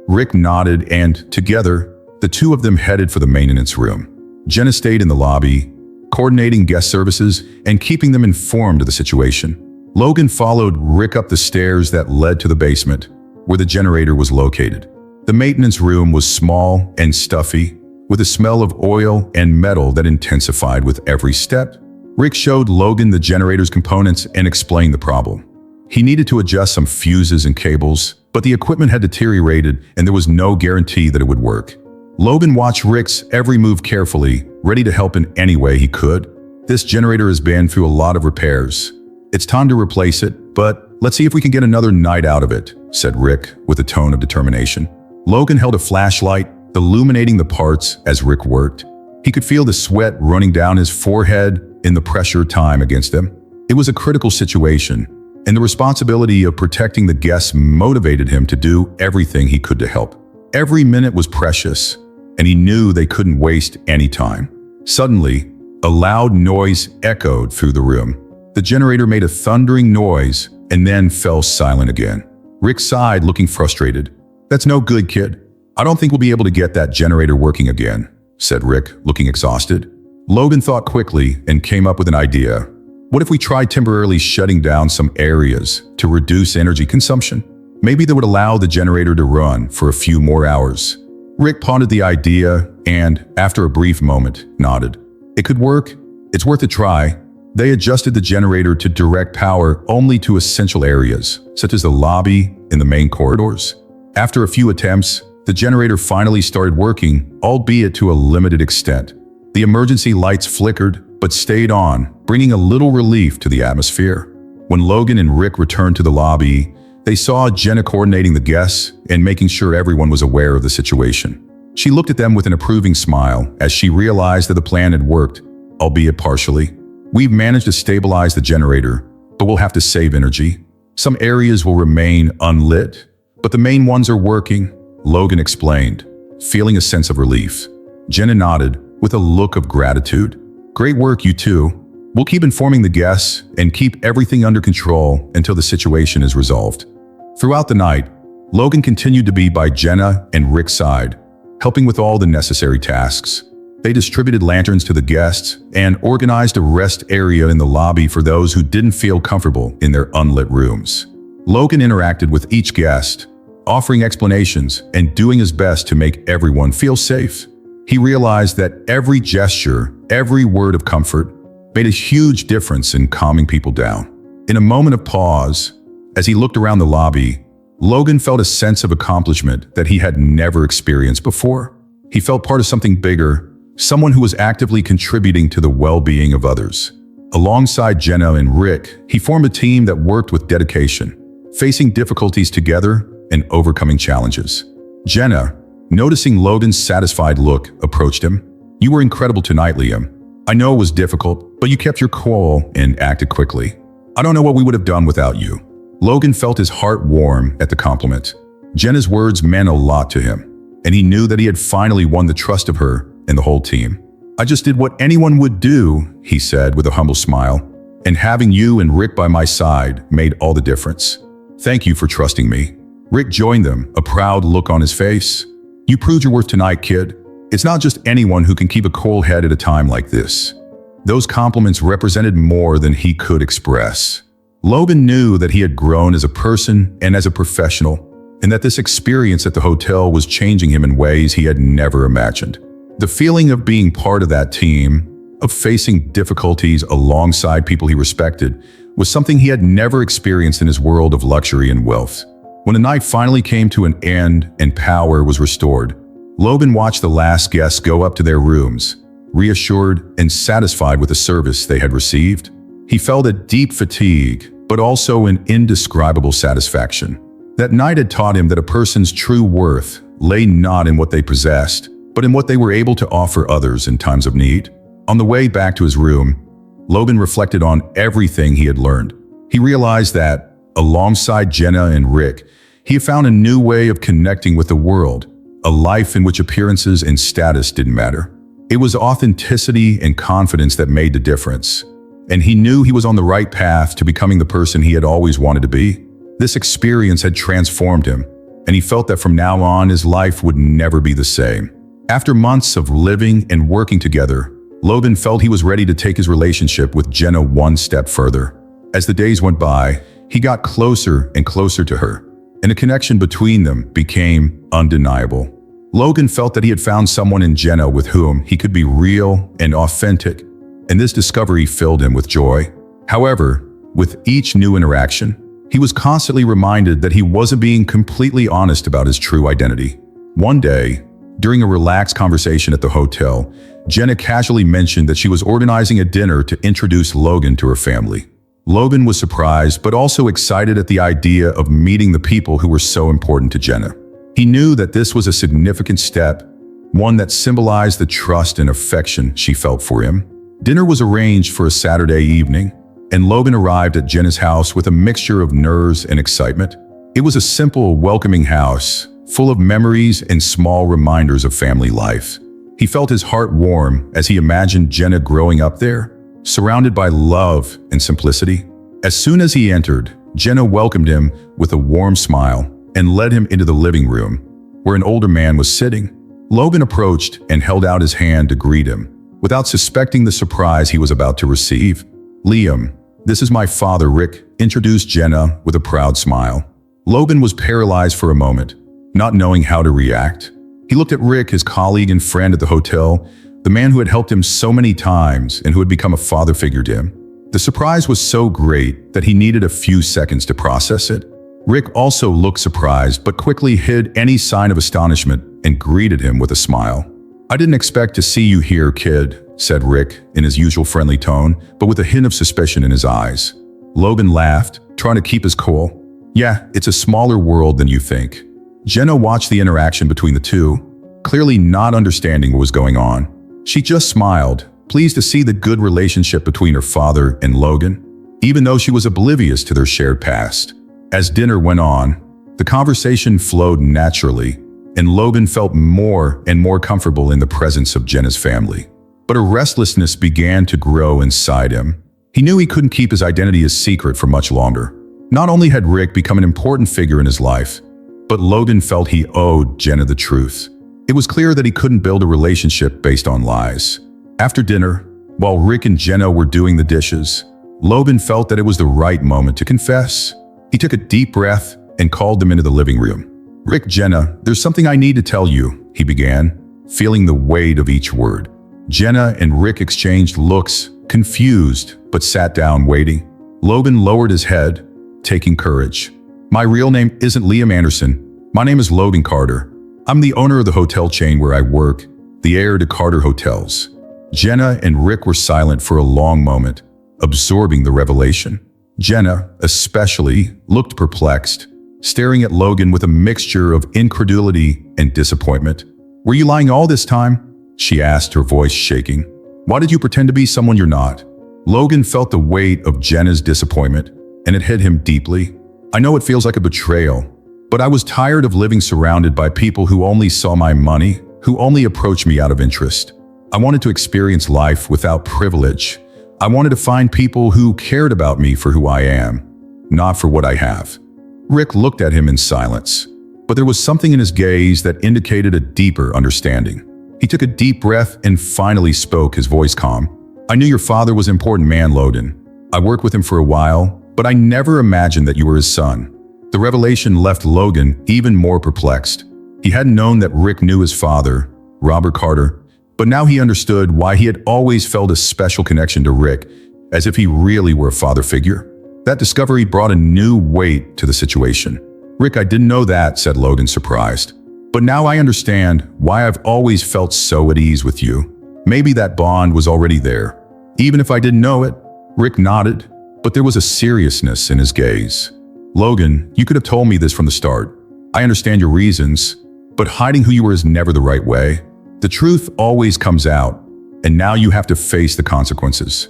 A: Rick nodded, and together, the two of them headed for the maintenance room. Jenna stayed in the lobby, coordinating guest services and keeping them informed of the situation. Logan followed Rick up the stairs that led to the basement, where the generator was located. The maintenance room was small and stuffy, with a smell of oil and metal that intensified with every step. Rick showed Logan the generator's components and explained the problem. He needed to adjust some fuses and cables, but the equipment had deteriorated and there was no guarantee that it would work. Logan watched Rick's every move carefully, ready to help in any way he could. "This generator has been through a lot of repairs. It's time to replace it, but let's see if we can get another night out of it," said Rick with a tone of determination. Logan held a flashlight, illuminating the parts as Rick worked. He could feel the sweat running down his forehead in the pressure time against them. It was a critical situation, and the responsibility of protecting the guests motivated him to do everything he could to help. Every minute was precious, and he knew they couldn't waste any time. Suddenly, a loud noise echoed through the room. The generator made a thundering noise and then fell silent again. Rick sighed, looking frustrated. "That's no good, kid. I don't think we'll be able to get that generator working again," said Rick, looking exhausted. Logan thought quickly and came up with an idea. What if we tried temporarily shutting down some areas to reduce energy consumption? Maybe that would allow the generator to run for a few more hours. Rick pondered the idea and, after a brief moment, nodded. It could work. It's worth a try. They adjusted the generator to direct power only to essential areas, such as the lobby and the main corridors. After a few attempts, the generator finally started working, albeit to a limited extent. The emergency lights flickered, but stayed on, bringing a little relief to the atmosphere. When Logan and Rick returned to the lobby, they saw Jenna coordinating the guests and making sure everyone was aware of the situation. She looked at them with an approving smile as she realized that the plan had worked, albeit partially. "We've managed to stabilize the generator, but we'll have to save energy. Some areas will remain unlit, but the main ones are working," Logan explained, feeling a sense of relief. Jenna nodded with a look of gratitude. "Great work, you two. We'll keep informing the guests and keep everything under control until the situation is resolved." Throughout the night, Logan continued to be by Jenna and Rick's side, helping with all the necessary tasks. They distributed lanterns to the guests and organized a rest area in the lobby for those who didn't feel comfortable in their unlit rooms. Logan interacted with each guest, offering explanations and doing his best to make everyone feel safe. He realized that every gesture, every word of comfort, made a huge difference in calming people down. In a moment of pause, as he looked around the lobby, Logan felt a sense of accomplishment that he had never experienced before. He felt part of something bigger, someone who was actively contributing to the well-being of others. Alongside Jenna and Rick, he formed a team that worked with dedication, facing difficulties together and overcoming challenges. Jenna, noticing Logan's satisfied look, approached him. "You were incredible tonight, Liam. I know it was difficult, but you kept your cool and acted quickly. I don't know what we would have done without you." Logan felt his heart warm at the compliment. Jenna's words meant a lot to him, and he knew that he had finally won the trust of her and the whole team. "I just did what anyone would do," he said with a humble smile, "and having you and Rick by my side made all the difference. Thank you for trusting me." Rick joined them, a proud look on his face. "You proved your worth tonight, kid. It's not just anyone who can keep a cool head at a time like this." Those compliments represented more than he could express. Logan knew that he had grown as a person and as a professional, and that this experience at the hotel was changing him in ways he had never imagined. The feeling of being part of that team, of facing difficulties alongside people he respected, was something he had never experienced in his world of luxury and wealth. When the night finally came to an end and power was restored, Logan watched the last guests go up to their rooms, reassured and satisfied with the service they had received. He felt a deep fatigue, but also an indescribable satisfaction. That night had taught him that a person's true worth lay not in what they possessed, but in what they were able to offer others in times of need. On the way back to his room, Logan reflected on everything he had learned. He realized that, alongside Jenna and Rick, he had found a new way of connecting with the world, a life in which appearances and status didn't matter. It was authenticity and confidence that made the difference, and he knew he was on the right path to becoming the person he had always wanted to be. This experience had transformed him, and he felt that from now on his life would never be the same. After months of living and working together, Logan felt he was ready to take his relationship with Jenna one step further. As the days went by, he got closer and closer to her, and the connection between them became undeniable. Logan felt that he had found someone in Jenna with whom he could be real and authentic, and this discovery filled him with joy. However, with each new interaction, he was constantly reminded that he wasn't being completely honest about his true identity. One day, during a relaxed conversation at the hotel, Jenna casually mentioned that she was organizing a dinner to introduce Logan to her family. Logan was surprised, but also excited at the idea of meeting the people who were so important to Jenna. He knew that this was a significant step, one that symbolized the trust and affection she felt for him. Dinner was arranged for a Saturday evening, and Logan arrived at Jenna's house with a mixture of nerves and excitement. It was a simple, welcoming house, full of memories and small reminders of family life. He felt his heart warm as he imagined Jenna growing up there, surrounded by love and simplicity. As soon as he entered, Jenna welcomed him with a warm smile and led him into the living room, where an older man was sitting. Logan approached and held out his hand to greet him, without suspecting the surprise he was about to receive. "Liam, this is my father, Rick," introduced Jenna with a proud smile. Logan was paralyzed for a moment, not knowing how to react. He looked at Rick, his colleague and friend at the hotel, the man who had helped him so many times and who had become a father figure to him. The surprise was so great that he needed a few seconds to process it. Rick also looked surprised, but quickly hid any sign of astonishment and greeted him with a smile. "I didn't expect to see you here, kid," said Rick in his usual friendly tone, but with a hint of suspicion in his eyes. Logan laughed, trying to keep his cool. "Yeah, it's a smaller world than you think." Jenna watched the interaction between the two, clearly not understanding what was going on. She just smiled, pleased to see the good relationship between her father and Logan, even though she was oblivious to their shared past. As dinner went on, the conversation flowed naturally, and Logan felt more and more comfortable in the presence of Jenna's family. But a restlessness began to grow inside him. He knew he couldn't keep his identity a secret for much longer. Not only had Rick become an important figure in his life, but Logan felt he owed Jenna the truth. It was clear that he couldn't build a relationship based on lies. After dinner, while Rick and Jenna were doing the dishes, Logan felt that it was the right moment to confess. He took a deep breath and called them into the living room. "Rick, Jenna, there's something I need to tell you," he began, feeling the weight of each word. Jenna and Rick exchanged looks, confused, but sat down waiting. Logan lowered his head, taking courage. "My real name isn't Liam Anderson. My name is Logan Carter. I'm the owner of the hotel chain where I work, the heir to Carter Hotels." Jenna and Rick were silent for a long moment, absorbing the revelation. Jenna, especially, looked perplexed, staring at Logan with a mixture of incredulity and disappointment. "Were you lying all this time?" she asked, her voice shaking. "Why did you pretend to be someone you're not?" Logan felt the weight of Jenna's disappointment, and it hit him deeply. "I know it feels like a betrayal, but I was tired of living surrounded by people who only saw my money, who only approached me out of interest. I wanted to experience life without privilege. I wanted to find people who cared about me for who I am, not for what I have." Rick looked at him in silence, but there was something in his gaze that indicated a deeper understanding. He took a deep breath and finally spoke, his voice calm. "I knew your father was an important man, Logan. I worked with him for a while, but I never imagined that you were his son." The revelation left Logan even more perplexed. He hadn't known that Rick knew his father, Robert Carter, but now he understood why he had always felt a special connection to Rick, as if he really were a father figure. That discovery brought a new weight to the situation. "Rick, I didn't know that," said Logan, surprised. "But now I understand why I've always felt so at ease with you. Maybe that bond was already there, even if I didn't know it." Rick nodded, but there was a seriousness in his gaze. "Logan, you could have told me this from the start. I understand your reasons, but hiding who you were is never the right way. The truth always comes out, and now you have to face the consequences."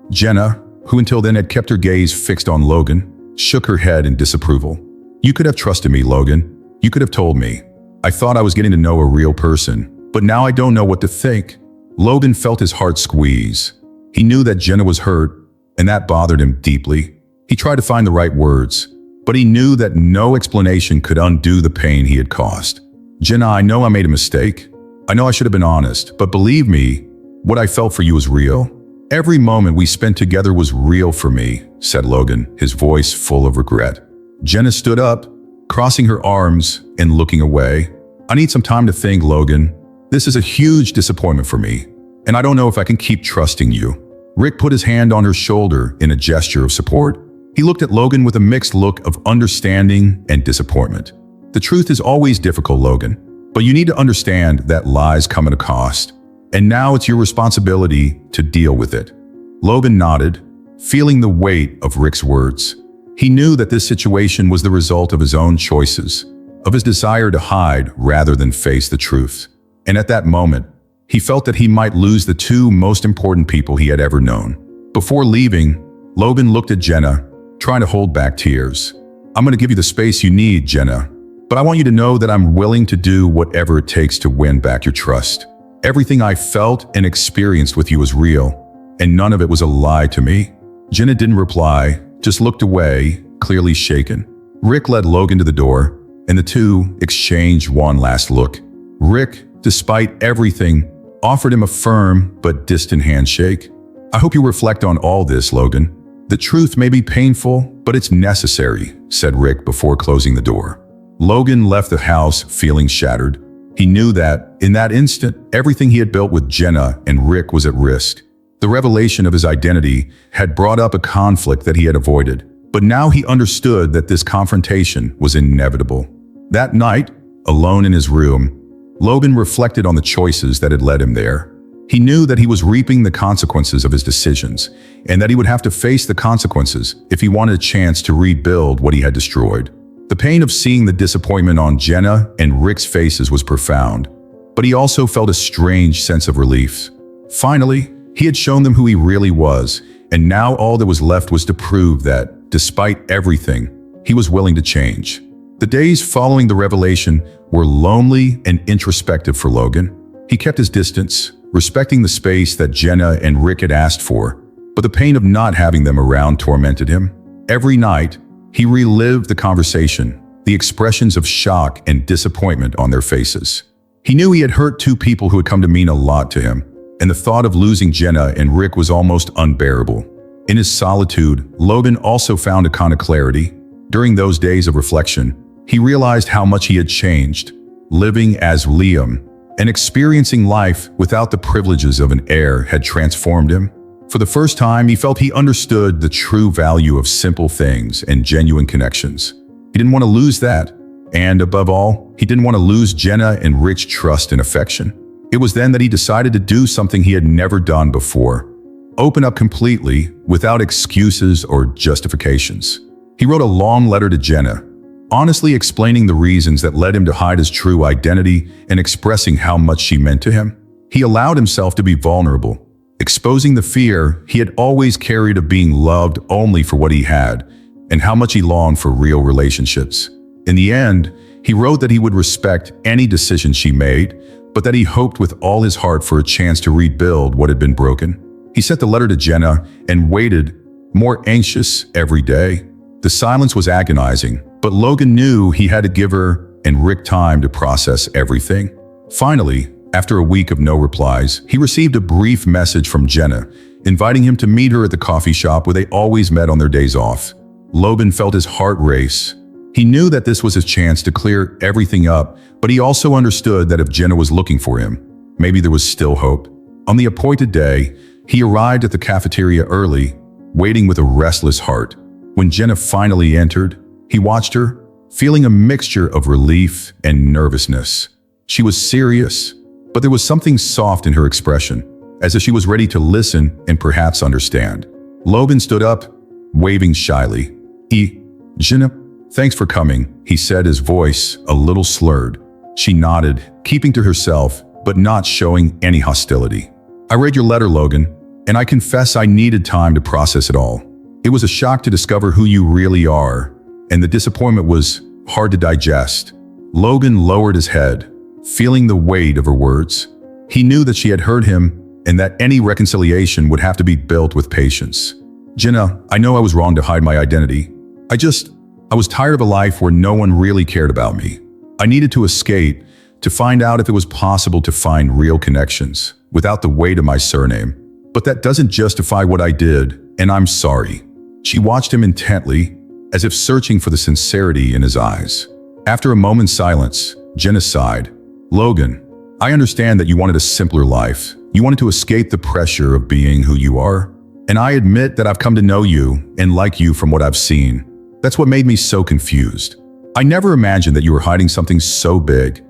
A: Jenna, who until then had kept her gaze fixed on Logan, shook her head in disapproval. "You could have trusted me, Logan. You could have told me. I thought I was getting to know a real person, but now I don't know what to think." Logan felt his heart squeeze. He knew that Jenna was hurt, and that bothered him deeply. He tried to find the right words, but he knew that no explanation could undo the pain he had caused. "Jenna, I know I made a mistake. I know I should have been honest, but believe me, what I felt for you was real. Every moment we spent together was real for me," said Logan, his voice full of regret. Jenna stood up, crossing her arms and looking away. "I need some time to think, Logan. This is a huge disappointment for me, and I don't know if I can keep trusting you." Rick put his hand on her shoulder in a gesture of support. He looked at Logan with a mixed look of understanding and disappointment. "The truth is always difficult, Logan, but you need to understand that lies come at a cost, and now it's your responsibility to deal with it." Logan nodded, feeling the weight of Rick's words. He knew that this situation was the result of his own choices, of his desire to hide rather than face the truth. And at that moment, he felt that he might lose the two most important people he had ever known. Before leaving, Logan looked at Jenna, trying to hold back tears. "I'm going to give you the space you need, Jenna, but I want you to know that I'm willing to do whatever it takes to win back your trust. Everything I felt and experienced with you was real, and none of it was a lie to me." Jenna didn't reply, just looked away, clearly shaken. Rick led Logan to the door, and the two exchanged one last look. Rick, despite everything, offered him a firm but distant handshake. "I hope you reflect on all this, Logan. The truth may be painful, but it's necessary," said Rick before closing the door. Logan left the house feeling shattered. He knew that, in that instant, everything he had built with Jenna and Rick was at risk. The revelation of his identity had brought up a conflict that he had avoided, but now he understood that this confrontation was inevitable. That night, alone in his room, Logan reflected on the choices that had led him there. He knew that he was reaping the consequences of his decisions, and that he would have to face the consequences if he wanted a chance to rebuild what he had destroyed. The pain of seeing the disappointment on Jenna and Rick's faces was profound, but he also felt a strange sense of relief. Finally, he had shown them who he really was, and now all that was left was to prove that, despite everything, he was willing to change. The days following the revelation were lonely and introspective for Logan. He kept his distance, respecting the space that Jenna and Rick had asked for, but the pain of not having them around tormented him. Every night, he relived the conversation, the expressions of shock and disappointment on their faces. He knew he had hurt two people who had come to mean a lot to him, and the thought of losing Jenna and Rick was almost unbearable. In his solitude, Logan also found a kind of clarity. During those days of reflection, he realized how much he had changed, living as Liam and experiencing life without the privileges of an heir had transformed him. For the first time, he felt he understood the true value of simple things and genuine connections. He didn't want to lose that, and above all, he didn't want to lose Jenna and Rick's trust and affection. It was then that he decided to do something he had never done before: open up completely, without excuses or justifications. He wrote a long letter to Jenna, honestly explaining the reasons that led him to hide his true identity and expressing how much she meant to him. He allowed himself to be vulnerable, exposing the fear he had always carried of being loved only for what he had, and how much he longed for real relationships. In the end, he wrote that he would respect any decision she made, but that he hoped with all his heart for a chance to rebuild what had been broken. He sent the letter to Jenna and waited, more anxious every day. The silence was agonizing, but Logan knew he had to give her and Rick time to process everything. Finally, after a week of no replies, he received a brief message from Jenna, inviting him to meet her at the coffee shop where they always met on their days off. Logan felt his heart race. He knew that this was his chance to clear everything up, but he also understood that if Jenna was looking for him, maybe there was still hope. On the appointed day, he arrived at the cafeteria early, waiting with a restless heart. When Jenna finally entered, he watched her, feeling a mixture of relief and nervousness. She was serious, but there was something soft in her expression, as if she was ready to listen and perhaps understand. Logan stood up, waving shyly. Jenna, thanks for coming," he said, his voice a little slurred. She nodded, keeping to herself, but not showing any hostility. "I read your letter, Logan, and I confess I needed time to process it all. It was a shock to discover who you really are, and the disappointment was hard to digest." Logan lowered his head, feeling the weight of her words. He knew that she had hurt him, and that any reconciliation would have to be built with patience. "Jenna, I know I was wrong to hide my identity. I was tired of a life where no one really cared about me. I needed to escape, to find out if it was possible to find real connections, without the weight of my surname. But that doesn't justify what I did, and I'm sorry." She watched him intently, as if searching for the sincerity in his eyes. After a moment's silence, Jenna sighed. "Logan, I understand that you wanted a simpler life. You wanted to escape the pressure of being who you are. And I admit that I've come to know you and like you from what I've seen. That's what made me so confused. I never imagined that you were hiding something so big."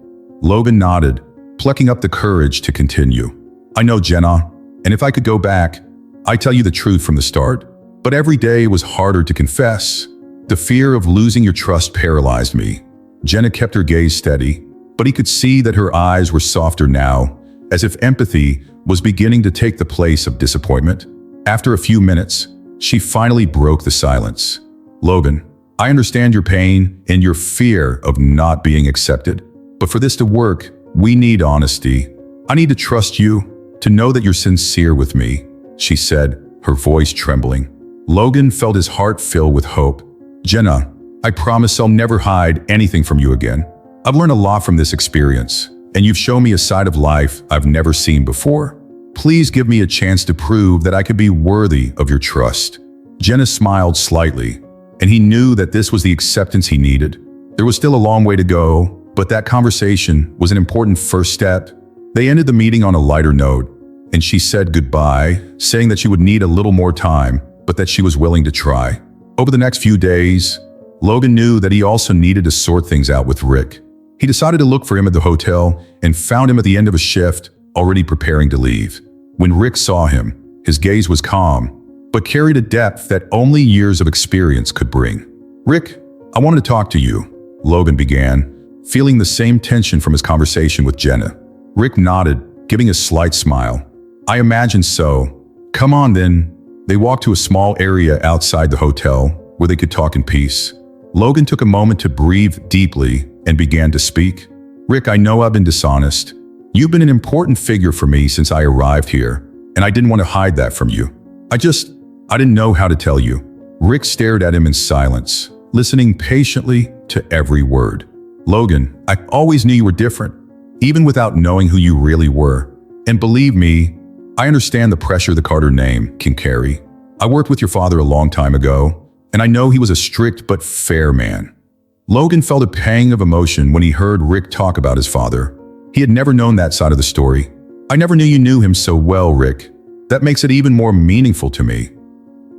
A: Logan nodded, plucking up the courage to continue. "I know, Jenna, and if I could go back, I'd tell you the truth from the start. But every day was harder to confess. The fear of losing your trust paralyzed me. Jenna kept her gaze steady, but he could see that her eyes were softer now, as if empathy was beginning to take the place of disappointment. After a few minutes, she finally broke the silence. "Logan, I understand your pain and your fear of not being accepted. But for this to work, we need honesty. I need to trust you, to know that you're sincere with me," she said, her voice trembling. Logan felt his heart fill with hope. "Jenna, I promise I'll never hide anything from you again. I've learned a lot from this experience, and you've shown me a side of life I've never seen before. Please give me a chance to prove that I could be worthy of your trust." Jenna smiled slightly, and he knew that this was the acceptance he needed. There was still a long way to go, but that conversation was an important first step. They ended the meeting on a lighter note, and she said goodbye, saying that she would need a little more time, but that she was willing to try. Over the next few days, Logan knew that he also needed to sort things out with Rick. He decided to look for him at the hotel and found him at the end of a shift, already preparing to leave. When Rick saw him, his gaze was calm, but carried a depth that only years of experience could bring. "Rick, I wanted to talk to you," Logan began, feeling the same tension from his conversation with Jenna. Rick nodded, giving a slight smile. "I imagine so. Come on then." They walked to a small area outside the hotel where they could talk in peace. Logan took a moment to breathe deeply and began to speak. "Rick, I know I've been dishonest. You've been an important figure for me since I arrived here, and I didn't want to hide that from you. I didn't know how to tell you." Rick stared at him in silence, listening patiently to every word. "Logan, I always knew you were different, even without knowing who you really were. And believe me, I understand the pressure the Carter name can carry. I worked with your father a long time ago, and I know he was a strict but fair man." Logan felt a pang of emotion when he heard Rick talk about his father. He had never known that side of the story. "I never knew you knew him so well, Rick. That makes it even more meaningful to me."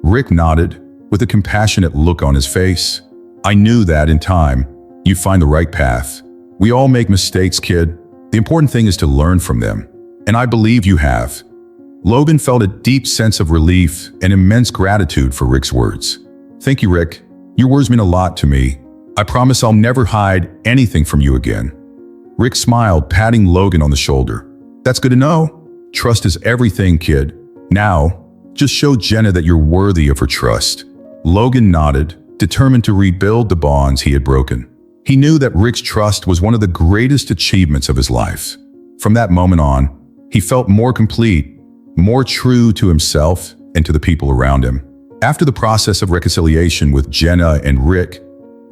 A: Rick nodded, with a compassionate look on his face. "I knew that in time, you'd find the right path. We all make mistakes, kid. The important thing is to learn from them. And I believe you have." Logan felt a deep sense of relief and immense gratitude for Rick's words. "Thank you, Rick. Your words mean a lot to me. I promise I'll never hide anything from you again." Rick smiled, patting Logan on the shoulder. "That's good to know. Trust is everything, kid. Now, just show Jenna that you're worthy of her trust." Logan nodded, determined to rebuild the bonds he had broken. He knew that Rick's trust was one of the greatest achievements of his life. From that moment on, he felt more complete, more true to himself and to the people around him. After the process of reconciliation with Jenna and Rick,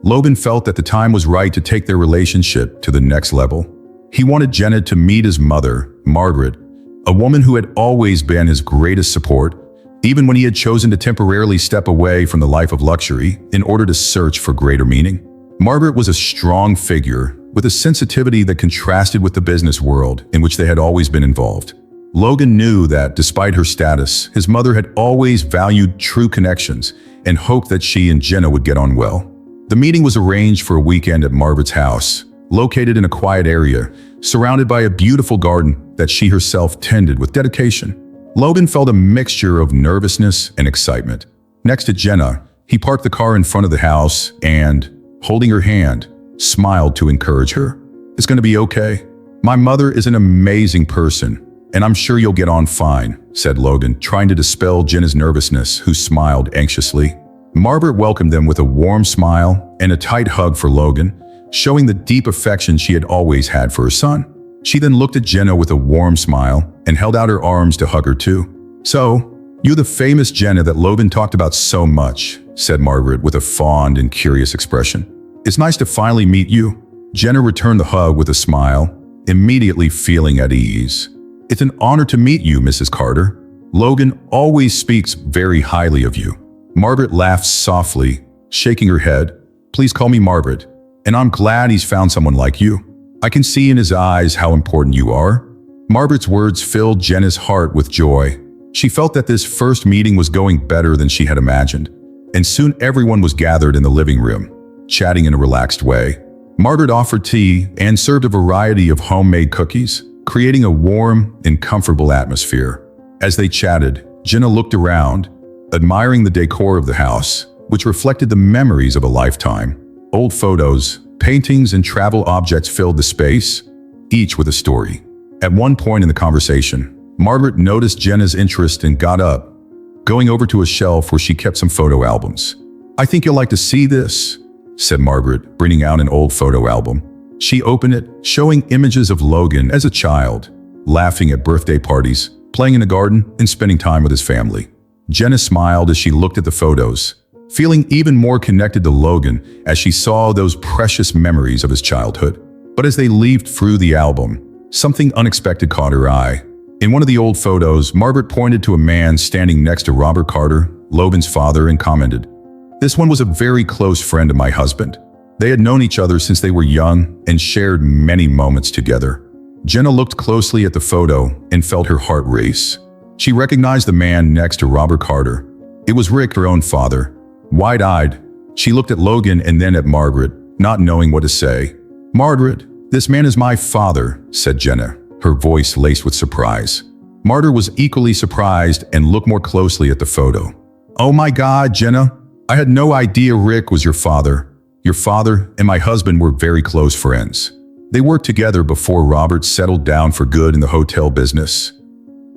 A: Logan felt that the time was right to take their relationship to the next level. He wanted Jenna to meet his mother, Margaret, a woman who had always been his greatest support, even when he had chosen to temporarily step away from the life of luxury in order to search for greater meaning. Margaret was a strong figure with a sensitivity that contrasted with the business world in which they had always been involved. Logan knew that, despite her status, his mother had always valued true connections and hoped that she and Jenna would get on well. The meeting was arranged for a weekend at Margaret's house, located in a quiet area, surrounded by a beautiful garden that she herself tended with dedication. Logan felt a mixture of nervousness and excitement. Next to Jenna, he parked the car in front of the house and, holding her hand, smiled to encourage her. "It's going to be okay. My mother is an amazing person, and I'm sure you'll get on fine," said Logan, trying to dispel Jenna's nervousness, who smiled anxiously. Margaret welcomed them with a warm smile and a tight hug for Logan, showing the deep affection she had always had for her son. She then looked at Jenna with a warm smile and held out her arms to hug her too. "So, you're the famous Jenna that Logan talked about so much," said Margaret with a fond and curious expression. "It's nice to finally meet you." Jenna returned the hug with a smile, immediately feeling at ease. "It's an honor to meet you, Mrs. Carter. Logan always speaks very highly of you." Margaret laughed softly, shaking her head. "Please call me Margaret, and I'm glad he's found someone like you. I can see in his eyes how important you are." Margaret's words filled Jenna's heart with joy. She felt that this first meeting was going better than she had imagined, and soon everyone was gathered in the living room, chatting in a relaxed way. Margaret offered tea and served a variety of homemade cookies, creating a warm and comfortable atmosphere. As they chatted, Jenna looked around, admiring the decor of the house, which reflected the memories of a lifetime. Old photos, paintings, and travel objects filled the space, each with a story. At one point in the conversation, Margaret noticed Jenna's interest and got up, going over to a shelf where she kept some photo albums. "I think you'll like to see this," said Margaret, bringing out an old photo album. She opened it, showing images of Logan as a child, laughing at birthday parties, playing in the garden, and spending time with his family. Jenna smiled as she looked at the photos, feeling even more connected to Logan as she saw those precious memories of his childhood. But as they leafed through the album, something unexpected caught her eye. In one of the old photos, Margaret pointed to a man standing next to Robert Carter, Logan's father, and commented, "This one was a very close friend of my husband. They had known each other since they were young and shared many moments together." Jenna looked closely at the photo and felt her heart race. She recognized the man next to Robert Carter. It was Rick, her own father. Wide-eyed, she looked at Logan and then at Margaret, not knowing what to say. "Margaret, this man is my father," said Jenna, her voice laced with surprise. Margaret was equally surprised and looked more closely at the photo. "Oh my God, Jenna, I had no idea Rick was your father. Your father and my husband were very close friends. They worked together before Robert settled down for good in the hotel business."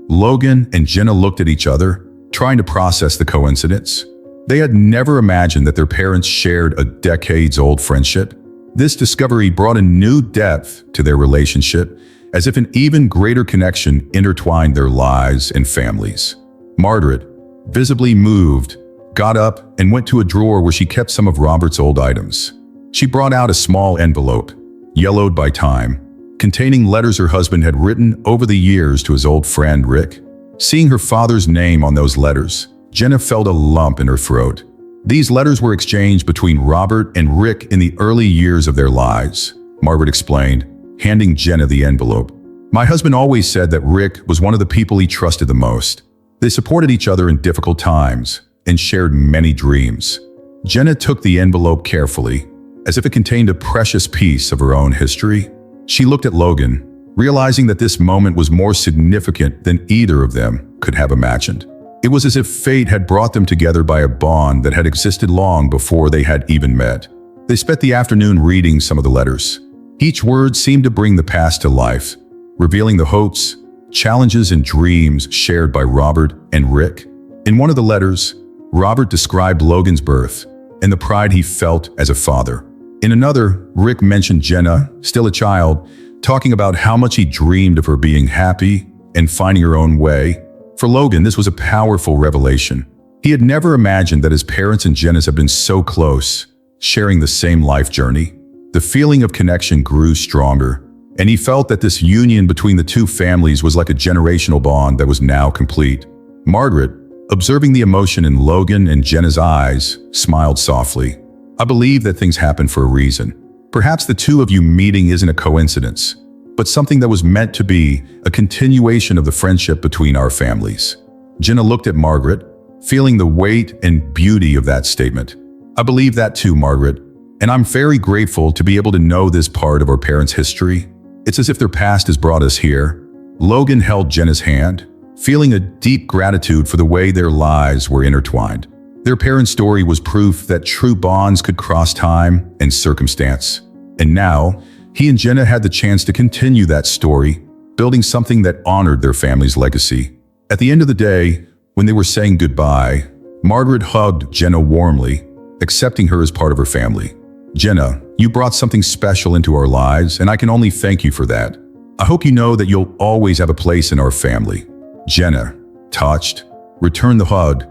A: Logan and Jenna looked at each other, trying to process the coincidence. They had never imagined that their parents shared a decades-old friendship. This discovery brought a new depth to their relationship, as if an even greater connection intertwined their lives and families. Margaret, visibly moved, got up and went to a drawer where she kept some of Robert's old items. She brought out a small envelope, yellowed by time, containing letters her husband had written over the years to his old friend Rick. Seeing her father's name on those letters, Jenna felt a lump in her throat. These letters were exchanged between Robert and Rick in the early years of their lives, Margaret explained, handing Jenna the envelope. "My husband always said that Rick was one of the people he trusted the most. They supported each other in difficult times and shared many dreams." Jenna took the envelope carefully, as if it contained a precious piece of her own history. She looked at Logan, realizing that this moment was more significant than either of them could have imagined. It was as if fate had brought them together by a bond that had existed long before they had even met. They spent the afternoon reading some of the letters. Each word seemed to bring the past to life, revealing the hopes, challenges, and dreams shared by Robert and Rick. In one of the letters, Robert described Logan's birth and the pride he felt as a father. In another, Rick mentioned Jenna, still a child, talking about how much he dreamed of her being happy and finding her own way. For Logan, this was a powerful revelation. He had never imagined that his parents and Jenna's had been so close, sharing the same life journey. The feeling of connection grew stronger, and he felt that this union between the two families was like a generational bond that was now complete. Margaret, observing the emotion in Logan and Jenna's eyes, smiled softly. "I believe that things happen for a reason. Perhaps the two of you meeting isn't a coincidence, but something that was meant to be, a continuation of the friendship between our families." Jenna looked at Margaret, feeling the weight and beauty of that statement. "I believe that too, Margaret, and I'm very grateful to be able to know this part of our parents' history. It's as if their past has brought us here." Logan held Jenna's hand, feeling a deep gratitude for the way their lives were intertwined. Their parents' story was proof that true bonds could cross time and circumstance. And now, he and Jenna had the chance to continue that story, building something that honored their family's legacy. At the end of the day, when they were saying goodbye, Margaret hugged Jenna warmly, accepting her as part of her family. "Jenna, you brought something special into our lives, and I can only thank you for that. I hope you know that you'll always have a place in our family." Jenna, touched, returned the hug,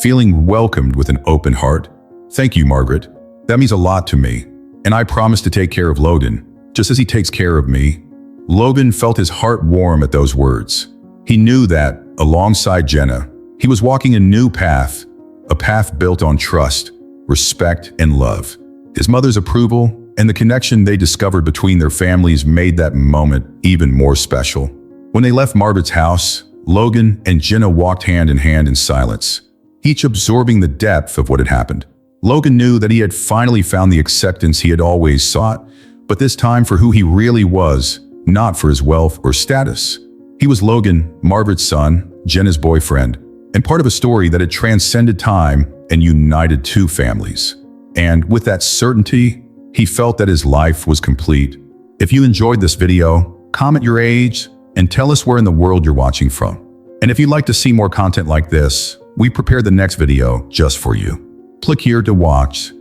A: feeling welcomed with an open heart. "Thank you, Margaret. That means a lot to me, and I promise to take care of Logan, just as he takes care of me." Logan felt his heart warm at those words. He knew that, alongside Jenna, he was walking a new path, a path built on trust, respect, and love. His mother's approval and the connection they discovered between their families made that moment even more special. When they left Margaret's house, Logan and Jenna walked hand in hand in silence, each absorbing the depth of what had happened. Logan knew that he had finally found the acceptance he had always sought, but this time for who he really was, not for his wealth or status. He was Logan, Margaret's son, Jenna's boyfriend, and part of a story that had transcended time and united two families. And with that certainty, he felt that his life was complete. If you enjoyed this video, comment your age and tell us where in the world you're watching from. And if you'd like to see more content like this, we prepared the next video just for you. Click here to watch